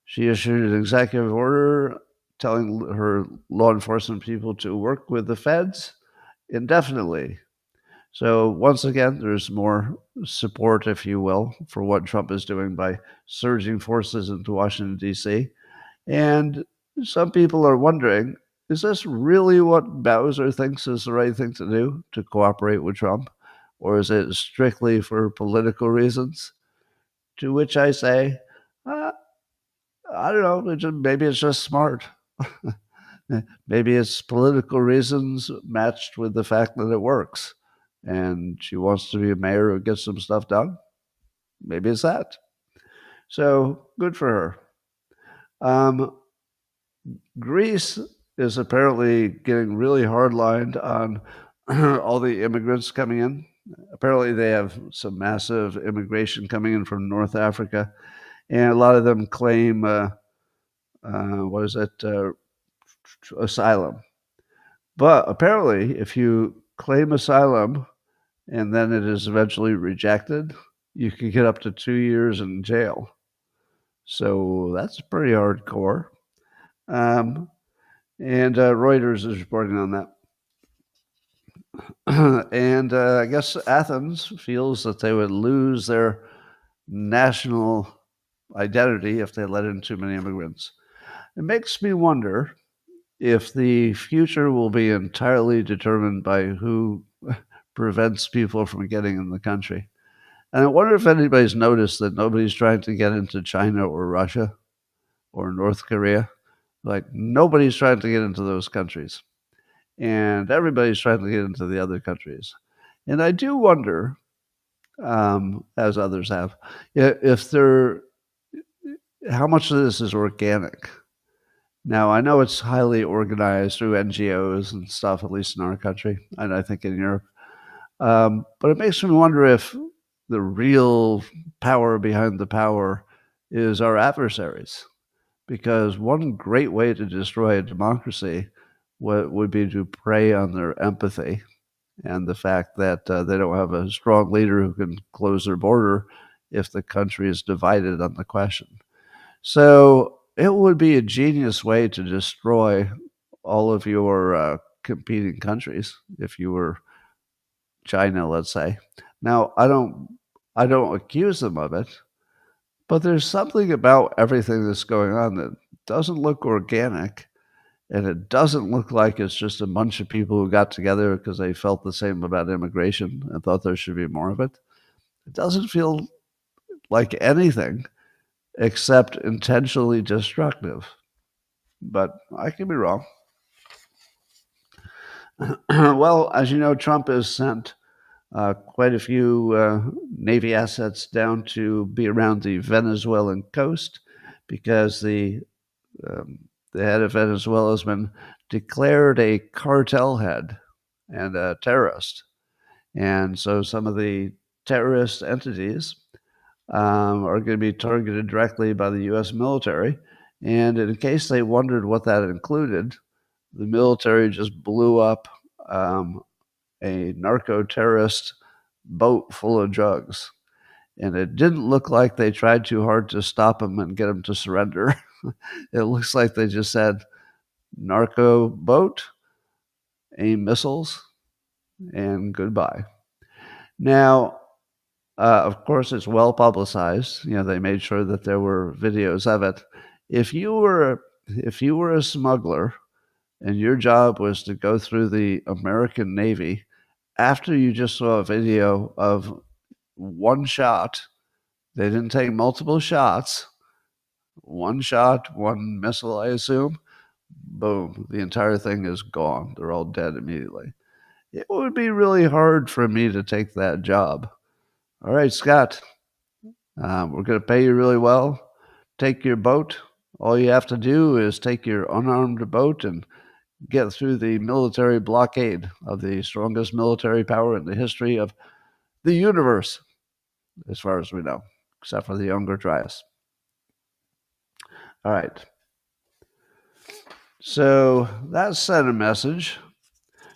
she issued an executive order telling her law enforcement people to work with the feds indefinitely. So once again, there's more support, if you will, for what Trump is doing by surging forces into Washington, D.C. And some people are wondering, is this really what Bowser thinks is the right thing to do, to cooperate with Trump? Or is it strictly for political reasons? To which I say, I don't know, maybe it's just smart. Maybe it's political reasons matched with the fact that it works. And she wants to be a mayor who gets some stuff done. Maybe it's that. So good for her. Greece is apparently getting really hard-lined on all the immigrants coming in. Apparently they have some massive immigration coming in from North Africa, and a lot of them claim, asylum. But apparently, if you claim asylum and then it is eventually rejected, you can get up to 2 years in jail. So that's pretty hardcore. And Reuters is reporting on that. And I guess Athens feels that they would lose their national identity if they let in too many immigrants. It makes me wonder if the future will be entirely determined by who prevents people from getting in the country. And I wonder if anybody's noticed that nobody's trying to get into China or Russia or North Korea. Like, nobody's trying to get into those countries. And everybody's trying to get into the other countries. And I do wonder, as others have, how much of this is organic. Now, I know it's highly organized through NGOs and stuff, at least in our country, and I think in Europe. But it makes me wonder if the real power behind the power is our adversaries. Because one great way to destroy a democracy would be to prey on their empathy and the fact that they don't have a strong leader who can close their border if the country is divided on the question. So it would be a genius way to destroy all of your competing countries if you were China, let's say. Now, I don't accuse them of it, but there's something about everything that's going on that doesn't look organic, and it doesn't look like it's just a bunch of people who got together because they felt the same about immigration and thought there should be more of it. It doesn't feel like anything except intentionally destructive. But I could be wrong. Well, as you know, Trump has sent quite a few Navy assets down to be around the Venezuelan coast because the head of Venezuela has been declared a cartel head and a terrorist. And so some of the terrorist entities are going to be targeted directly by the U.S. military. And in case they wondered what that included, the military just blew up a narco-terrorist boat full of drugs. And it didn't look like they tried too hard to stop him and get him to surrender. It looks like they just said, narco boat, aim missiles, and goodbye. Now, of course, it's well publicized. You know, they made sure that there were videos of it. If you were a smuggler and your job was to go through the American Navy, after you just saw a video of one shot They didn't take multiple shots. One shot, one missile, I assume. Boom, the entire thing is gone. They're all dead immediately. It would be really hard for me to take that job. All right, Scott, we're going to pay you really well. Take your boat. All you have to do is take your unarmed boat and get through the military blockade of the strongest military power in the history of the universe, as far as we know, except for the Younger Dryas. All right. So that sent a message.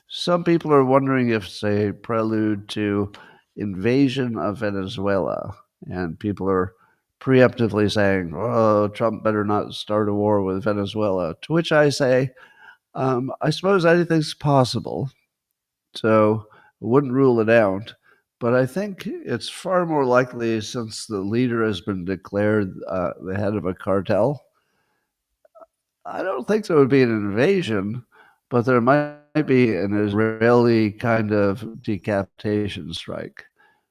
Some people are wondering if it's a prelude to invasion of Venezuela, and people are preemptively saying, "Oh, Trump better not start a war with Venezuela." To which I say, I suppose anything's possible, so I wouldn't rule it out. But I think it's far more likely, since the leader has been declared the head of a cartel. I don't think there would be an invasion, but there might be an Israeli kind of decapitation strike.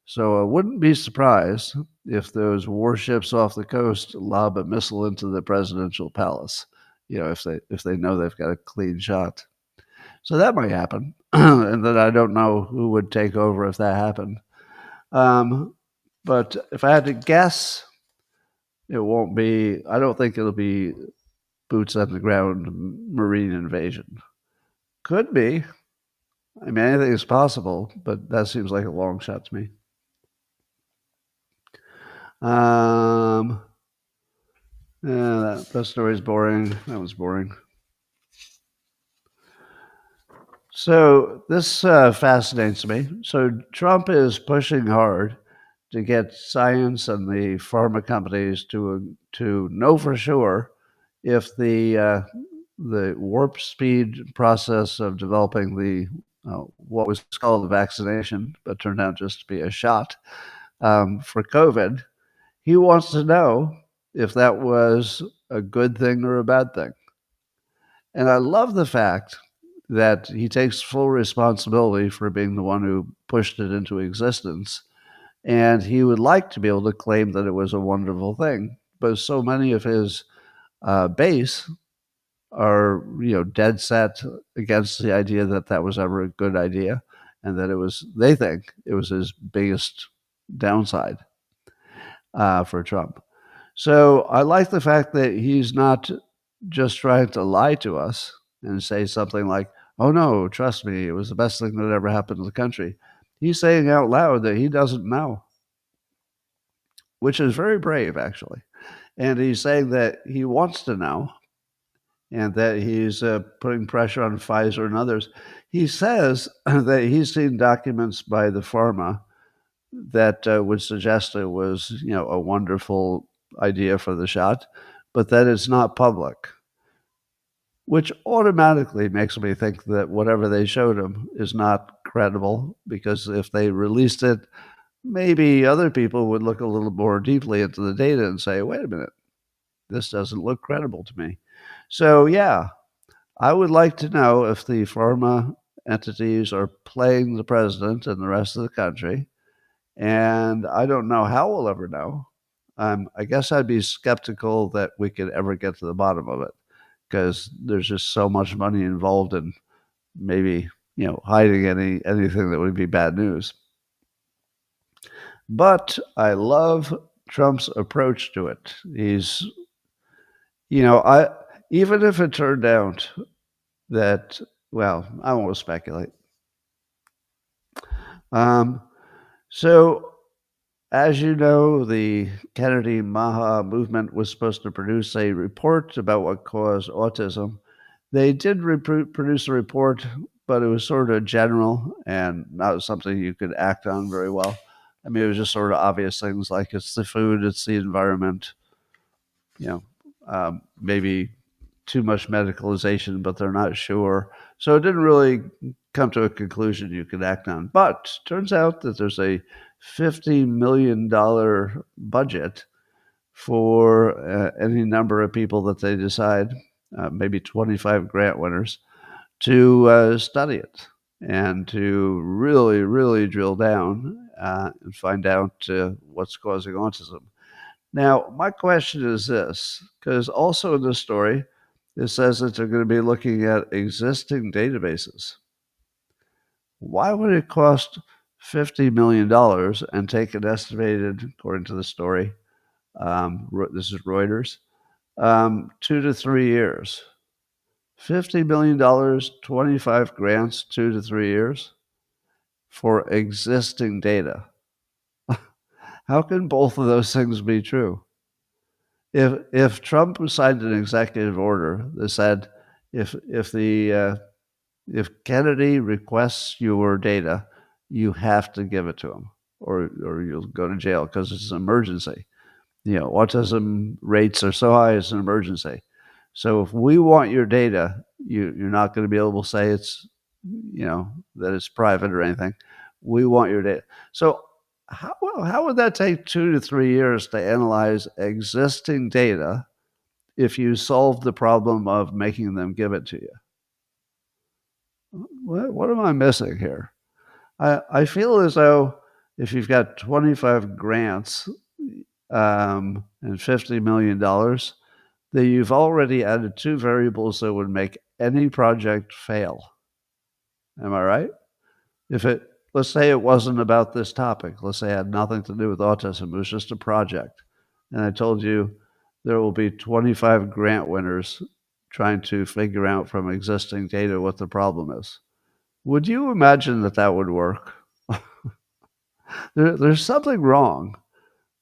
So I wouldn't be surprised if those warships off the coast lob a missile into the presidential palace. If they know they've got a clean shot. So that might happen, and then I don't know who would take over if that happened. But if I had to guess, it won't be. I don't think it'll be boots on the ground marine invasion. Could be. I mean, anything is possible, but that seems like a long shot to me. Yeah, that story's boring. That was boring. So this fascinates me. So Trump is pushing hard to get science and the pharma companies to know for sure if the warp speed process of developing the what was called the vaccination, but turned out just to be a shot for COVID. He wants to know if that was a good thing or a bad thing. And I love the fact that he takes full responsibility for being the one who pushed it into existence. And he would like to be able to claim that it was a wonderful thing. But so many of his base are, dead set against the idea that that was ever a good idea, and that they think it was his biggest downside for Trump. So I like the fact that he's not just trying to lie to us and say something like, "Oh no, trust me, it was the best thing that ever happened to the country." He's saying out loud that he doesn't know, which is very brave, actually. And he's saying that he wants to know, and that he's putting pressure on Pfizer and others. He says that he's seen documents by the pharma that would suggest it was, a wonderful idea for the shot, but that it's not public, which automatically makes me think that whatever they showed him is not credible, because if they released it, maybe other people would look a little more deeply into the data and say, wait a minute, this doesn't look credible to me. So, yeah, I would like to know if the pharma entities are playing the president and the rest of the country. And I don't know how we'll ever know. I guess I'd be skeptical that we could ever get to the bottom of it, because there's just so much money involved in maybe, hiding anything that would be bad news. But I love Trump's approach to it. He's, even if it turned out that, well, I won't speculate. So, as you know, the Kennedy Maha movement was supposed to produce a report about what caused autism. They did produce a report, but it was sort of general and not something you could act on very well. I mean, it was just sort of obvious things like it's the food, it's the environment, maybe too much medicalization, but they're not sure. So it didn't really come to a conclusion you could act on. But turns out that there's a $50 million budget for any number of people that they decide, maybe 25 grant winners, to study it and to really, really drill down and find out what's causing autism. Now, my question is this, because also in this story, it says that they're going to be looking at existing databases. Why would it cost $50 million and take an estimated, according to the story, this is Reuters, 2 to 3 years? $50 million, 25 grants, 2 to 3 years for existing data. How can both of those things be true? If Trump signed an executive order that said if Kennedy requests your data, you have to give it to him, or you'll go to jail because it's an emergency. Autism rates are so high, it's an emergency. So if we want your data, you're not going to be able to say that it's private or anything. We want your data. So how would that take 2 to 3 years to analyze existing data if you solve the problem of making them give it to you? What am I missing here? I feel as though if you've got 25 grants and $50 million, that you've already added two variables that would make any project fail. Am I right? Let's say it wasn't about this topic. Let's say it had nothing to do with autism. It was just a project. And I told you there will be 25 grant winners trying to figure out from existing data what the problem is. Would you imagine that would work? There's something wrong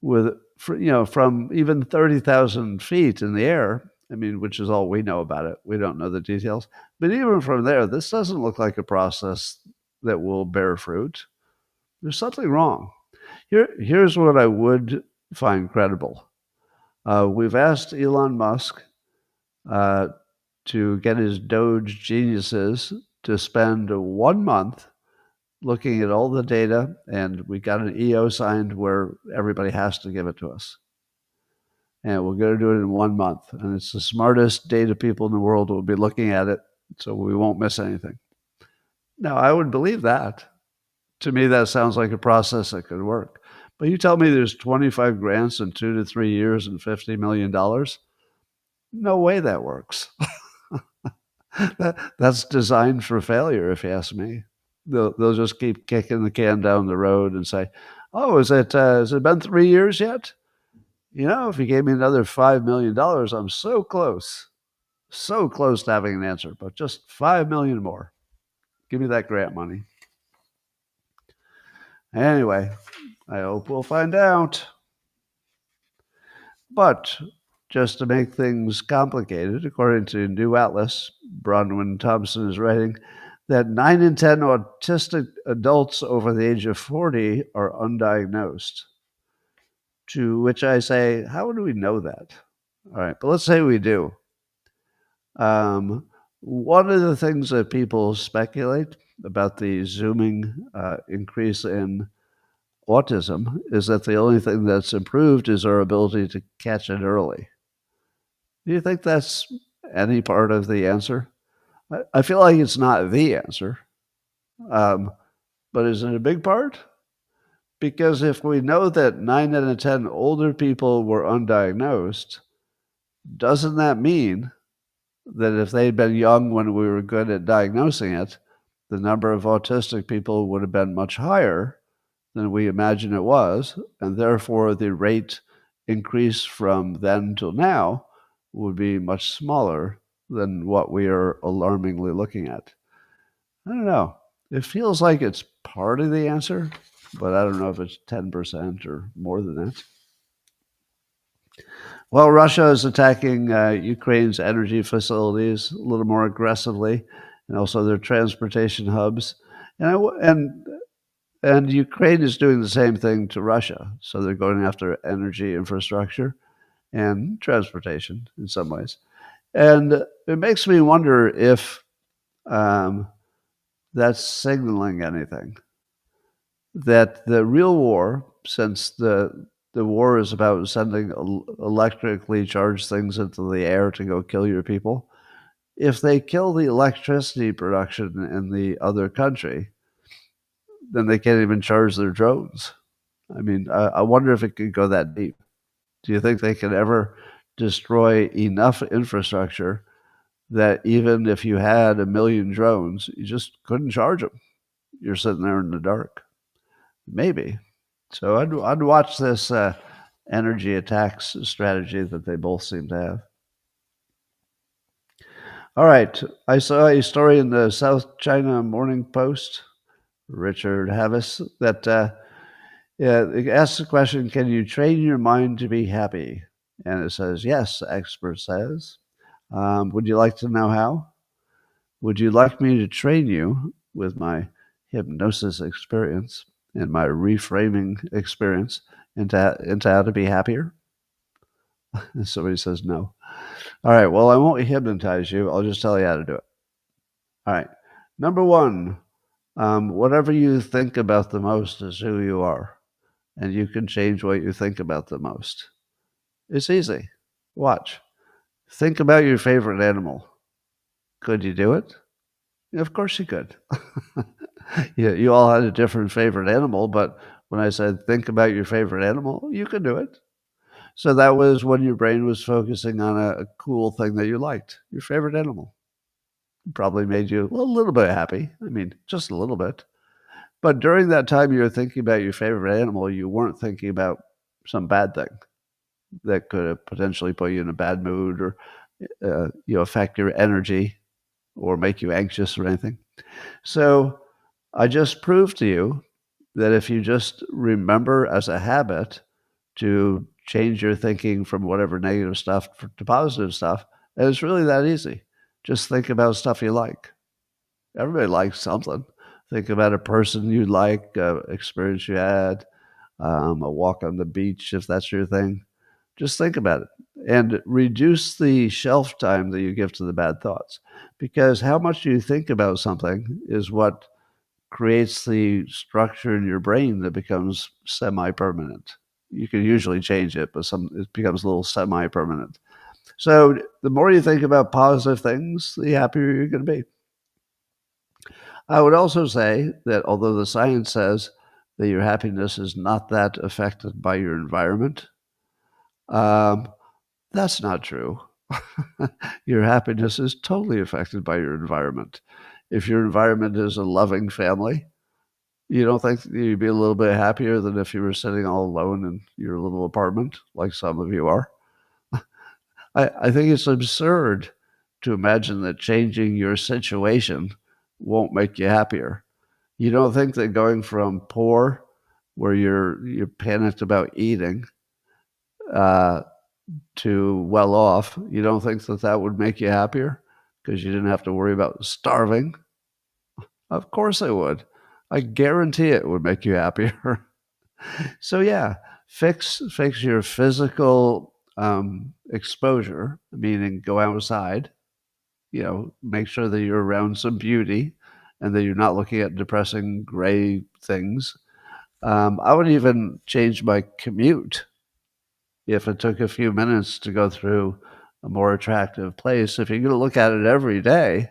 with, from even 30,000 feet in the air, which is all we know about it. We don't know the details. But even from there, this doesn't look like a process that will bear fruit. There's something wrong. Here's what I would find credible. We've asked Elon Musk to get his Doge geniuses to spend 1 month looking at all the data, and we got an EO signed where everybody has to give it to us. And we're going to do it in 1 month. And it's the smartest data people in the world will be looking at it, so we won't miss anything. Now, I would believe that. To me, that sounds like a process that could work. But you tell me there's 25 grants in 2 to 3 years and $50 million? No way that works. That's designed for failure, if you ask me. They'll just keep kicking the can down the road and say, "Oh, has it been 3 years yet? If you gave me another $5 million, I'm so close to having an answer, but just 5 million more. Give me that grant money." Anyway, I hope we'll find out. But just to make things complicated, according to New Atlas, Bronwyn Thompson is writing that 9 in 10 autistic adults over the age of 40 are undiagnosed. To which I say, how do we know that? All right, but let's say we do. One of the things that people speculate about the zooming increase in autism is that the only thing that's improved is our ability to catch it early. Do you think that's any part of the answer? I feel like it's not the answer, but is it a big part? Because if we know that 9 out of 10 older people were undiagnosed, doesn't that mean that if they'd been young when we were good at diagnosing it, the number of autistic people would have been much higher than we imagine it was, and therefore the rate increase from then till now would be much smaller than what we are alarmingly looking at? I don't know. It feels like it's part of the answer, but I don't know if it's 10% or more than that. Well, Russia is attacking Ukraine's energy facilities a little more aggressively, and also their transportation hubs. And Ukraine is doing the same thing to Russia. So they're going after energy infrastructure and transportation in some ways. And it makes me wonder if that's signaling anything. That the real war, since the war is about sending electrically charged things into the air to go kill your people, if they kill the electricity production in the other country, then they can't even charge their drones. I wonder if it could go that deep. Do you think they could ever destroy enough infrastructure that even if you had 1,000,000 drones, you just couldn't charge them? You're sitting there in the dark. Maybe. So I'd watch this energy attacks strategy that they both seem to have. All right. I saw a story in the South China Morning Post, Richard Havis, that it asks the question, can you train your mind to be happy? And it says, yes, expert says. Would you like to know how? Would you like me to train you with my hypnosis experience and my reframing experience into how to be happier? And somebody says no. All right, well, I won't hypnotize you. I'll just tell you how to do it. All right. Number one, whatever you think about the most is who you are, and you can change what you think about the most. It's easy. Watch. Think about your favorite animal. Could you do it? Yeah, of course you could. Yeah, you all had a different favorite animal, but when I said think about your favorite animal, you could do it. So that was when your brain was focusing on a cool thing that you liked, your favorite animal. Probably made you a little bit happy. I mean, just a little bit. But during that time you were thinking about your favorite animal, you weren't thinking about some bad thing that could have potentially put you in a bad mood or affect your energy or make you anxious or anything. So I just proved to you that if you just remember as a habit to change your thinking from whatever negative stuff to positive stuff, and it's really that easy. Just think about stuff you like. Everybody likes something. Think about a person you like, experience you had, a walk on the beach, if that's your thing. Just think about it and reduce the shelf time that you give to the bad thoughts. Because how much you think about something is what creates the structure in your brain that becomes semi-permanent. You can usually change it, but it becomes a little semi-permanent. So the more you think about positive things, the happier you're going to be. I would also say that although the science says that your happiness is not that affected by your environment, um, that's not true. Your happiness is totally affected by your environment. If your environment is a loving family, you don't think you'd be a little bit happier than if you were sitting all alone in your little apartment, like some of you are? I think it's absurd to imagine that changing your situation won't make you happier. You don't think that going from poor, where you're panicked about eating, uh, to well off, you don't think that that would make you happier because you didn't have to worry about starving? Of course it would. I guarantee it would make you happier. So yeah, fix your physical exposure, meaning go outside, make sure that you're around some beauty and that you're not looking at depressing gray things. I would even change my commute if it took a few minutes to go through a more attractive place. If you're going to look at it every day,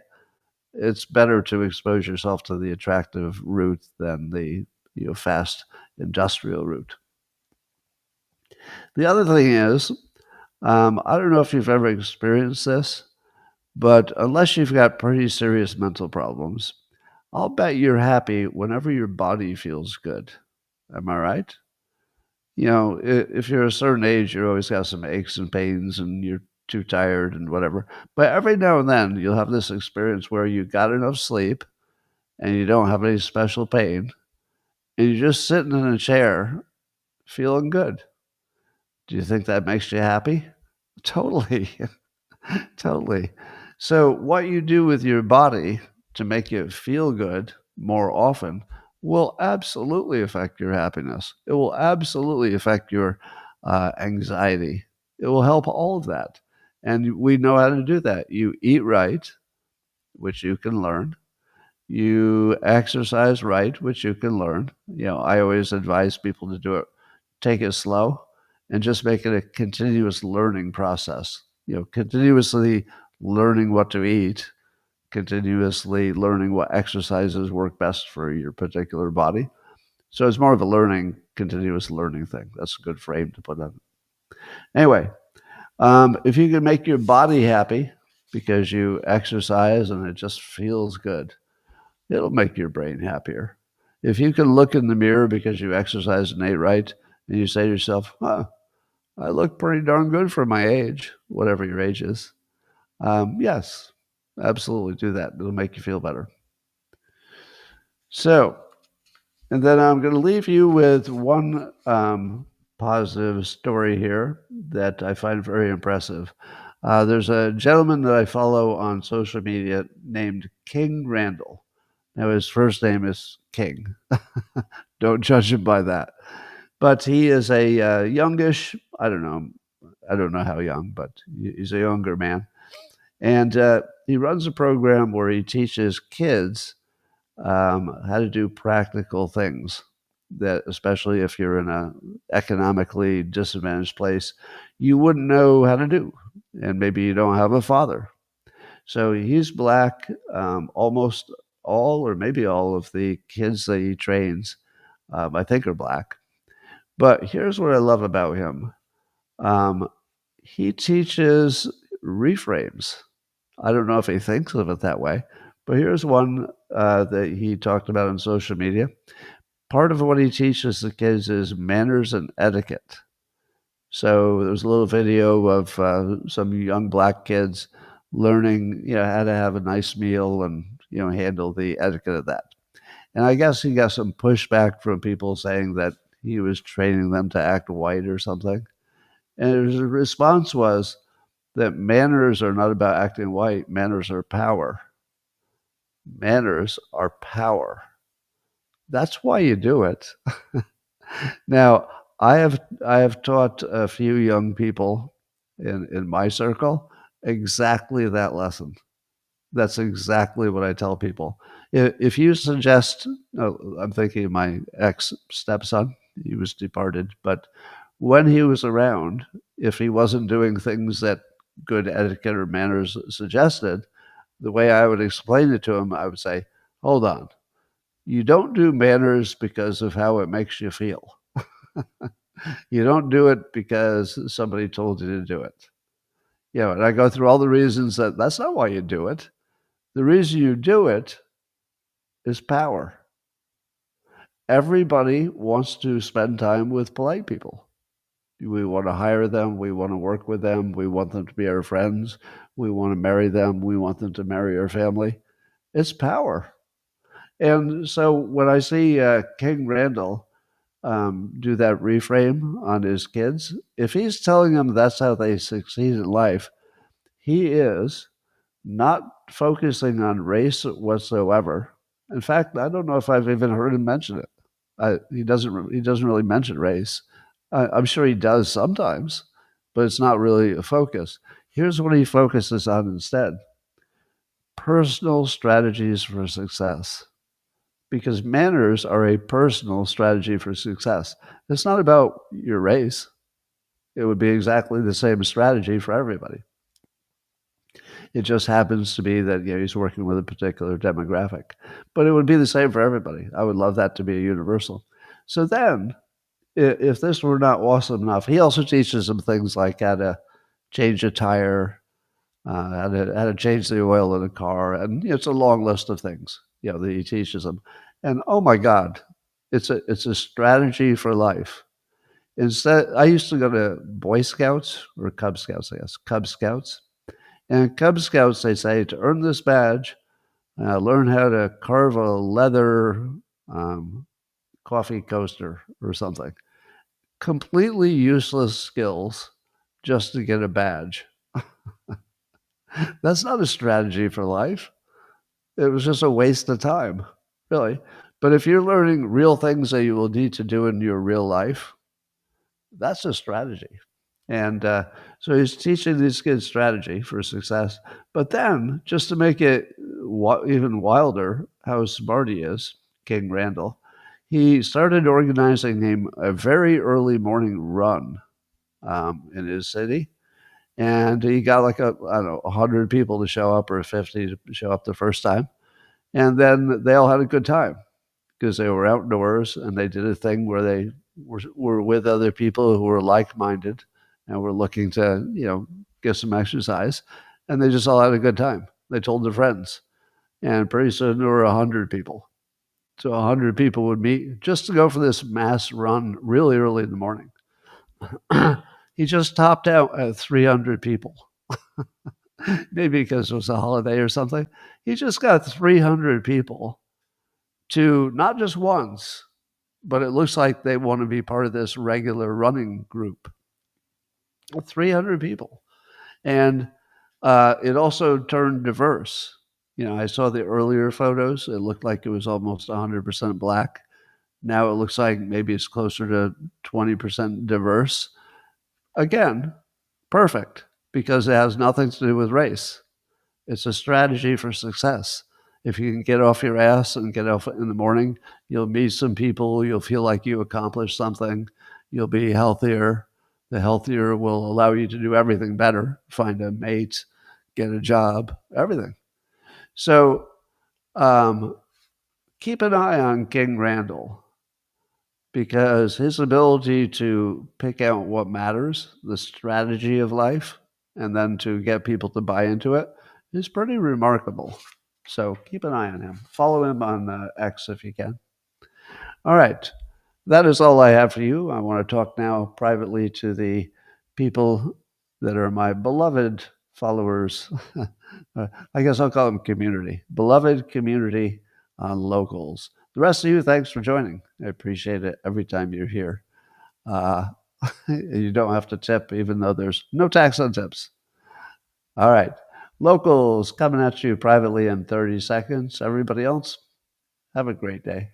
it's better to expose yourself to the attractive route than the fast industrial route. The other thing is, I don't know if you've ever experienced this, but unless you've got pretty serious mental problems, I'll bet you're happy whenever your body feels good. Am I right? If you're a certain age, you always got some aches and pains and you're too tired and whatever. But every now and then you'll have this experience where you got enough sleep and you don't have any special pain and you're just sitting in a chair feeling good. Do you think that makes you happy? Totally. Totally. So what you do with your body to make you feel good more often will absolutely affect your happiness. It will absolutely affect your anxiety. It will help all of that. And we know how to do that. You eat right, which you can learn. You exercise right, which you can learn. I always advise people to do it. Take it slow and just make it a continuous learning process. Continuously learning what to eat, continuously learning what exercises work best for your particular body. So it's more of a continuous learning thing. That's a good frame to put on it. Anyway, if you can make your body happy because you exercise and it just feels good, it'll make your brain happier. If you can look in the mirror because you exercised and ate right, and you say to yourself, huh, I look pretty darn good for my age, whatever your age is. Yes, absolutely do that. It'll make you feel better. So, and then I'm going to leave you with one positive story here that I find very impressive. There's a gentleman that I follow on social media named King Randall. Now, his first name is King. Don't judge him by that. But he is a youngish, I don't know how young, but he's a younger man. And he runs a program where he teaches kids how to do practical things that, especially if you're in a economically disadvantaged place, you wouldn't know how to do. And maybe you don't have a father. So he's black. Almost all, or maybe all of the kids that he trains, I think are black. But here's what I love about him. Um, he teaches reframes. I don't know if he thinks of it that way, but here's one that he talked about on social media. Part of what he teaches the kids is manners and etiquette. So there's a little video of some young black kids learning, how to have a nice meal and, handle the etiquette of that. And I guess he got some pushback from people saying that he was training them to act white or something. And his response was that manners are not about acting white. Manners are power. Manners are power. That's why you do it. Now, I have taught a few young people in my circle exactly that lesson. That's exactly what I tell people. If you suggest, I'm thinking of my ex stepson, he was departed, but when he was around, if he wasn't doing things that good etiquette or manners suggested, the way I would explain it to him, I would say, hold on. You don't do manners because of how it makes you feel. You don't do it because somebody told you to do it. And I go through all the reasons that's not why you do it. The reason you do it is power. Everybody wants to spend time with polite people. We want to hire them. We want to work with them. We want them to be our friends. We want to marry them. We want them to marry our family. It's power. And so when I see King Randall do that reframe on his kids, if he's telling them that's how they succeed in life, he is not focusing on race whatsoever. In fact, I don't know if I've even heard him mention it. He doesn't really mention race. I'm sure he does sometimes, but it's not really a focus. Here's what he focuses on instead: personal strategies for success. Because manners are a personal strategy for success. It's not about your race. It would be exactly the same strategy for everybody. It just happens to be that he's working with a particular demographic. But it would be the same for everybody. I would love that to be a universal. So then, if this were not awesome enough, he also teaches them things like how to change a tire, how to change the oil in a car, and it's a long list of things that he teaches them. And oh my God, it's a strategy for life. Instead, I used to go to Boy Scouts or Cub Scouts, I guess, Cub Scouts. And Cub Scouts, they say, to earn this badge, learn how to carve a leather coffee coaster or something. Completely useless skills just to get a badge. That's not a strategy for life. It was just a waste of time, really. But if you're learning real things that you will need to do in your real life, that's a strategy. And so he's teaching these kids strategy for success. But then, just to make it even wilder how smart he is, King Randall, he started organizing a very early morning run in his city. And he got like 100 people to show up or 50 to show up the first time. And then they all had a good time because they were outdoors and they did a thing where they were with other people who were like-minded and were looking to, get some exercise. And they just all had a good time. They told their friends. And pretty soon there were 100 people. So 100 people would meet just to go for this mass run really early in the morning. He just topped out at 300 people. Maybe because it was a holiday or something. He just got 300 people to not just once, but it looks like they want to be part of this regular running group. 300 people. And it also turned diverse. I saw the earlier photos. It looked like it was almost 100% black. Now it looks like maybe it's closer to 20% diverse. Again, perfect, because it has nothing to do with race. It's a strategy for success. If you can get off your ass and get off in the morning, you'll meet some people. You'll feel like you accomplished something. You'll be healthier. The healthier will allow you to do everything better, find a mate, get a job, everything. So keep an eye on King Randall, because his ability to pick out what matters, the strategy of life, and then to get people to buy into it is pretty remarkable. So keep an eye on him. Follow him on X if you can. All right. That is all I have for you. I want to talk now privately to the people that are my beloved followers. I guess I'll call them community. Beloved community on Locals. The rest of you, thanks for joining. I appreciate it every time you're here. You don't have to tip, even though there's no tax on tips. All right. Locals coming at you privately in 30 seconds. Everybody else, have a great day.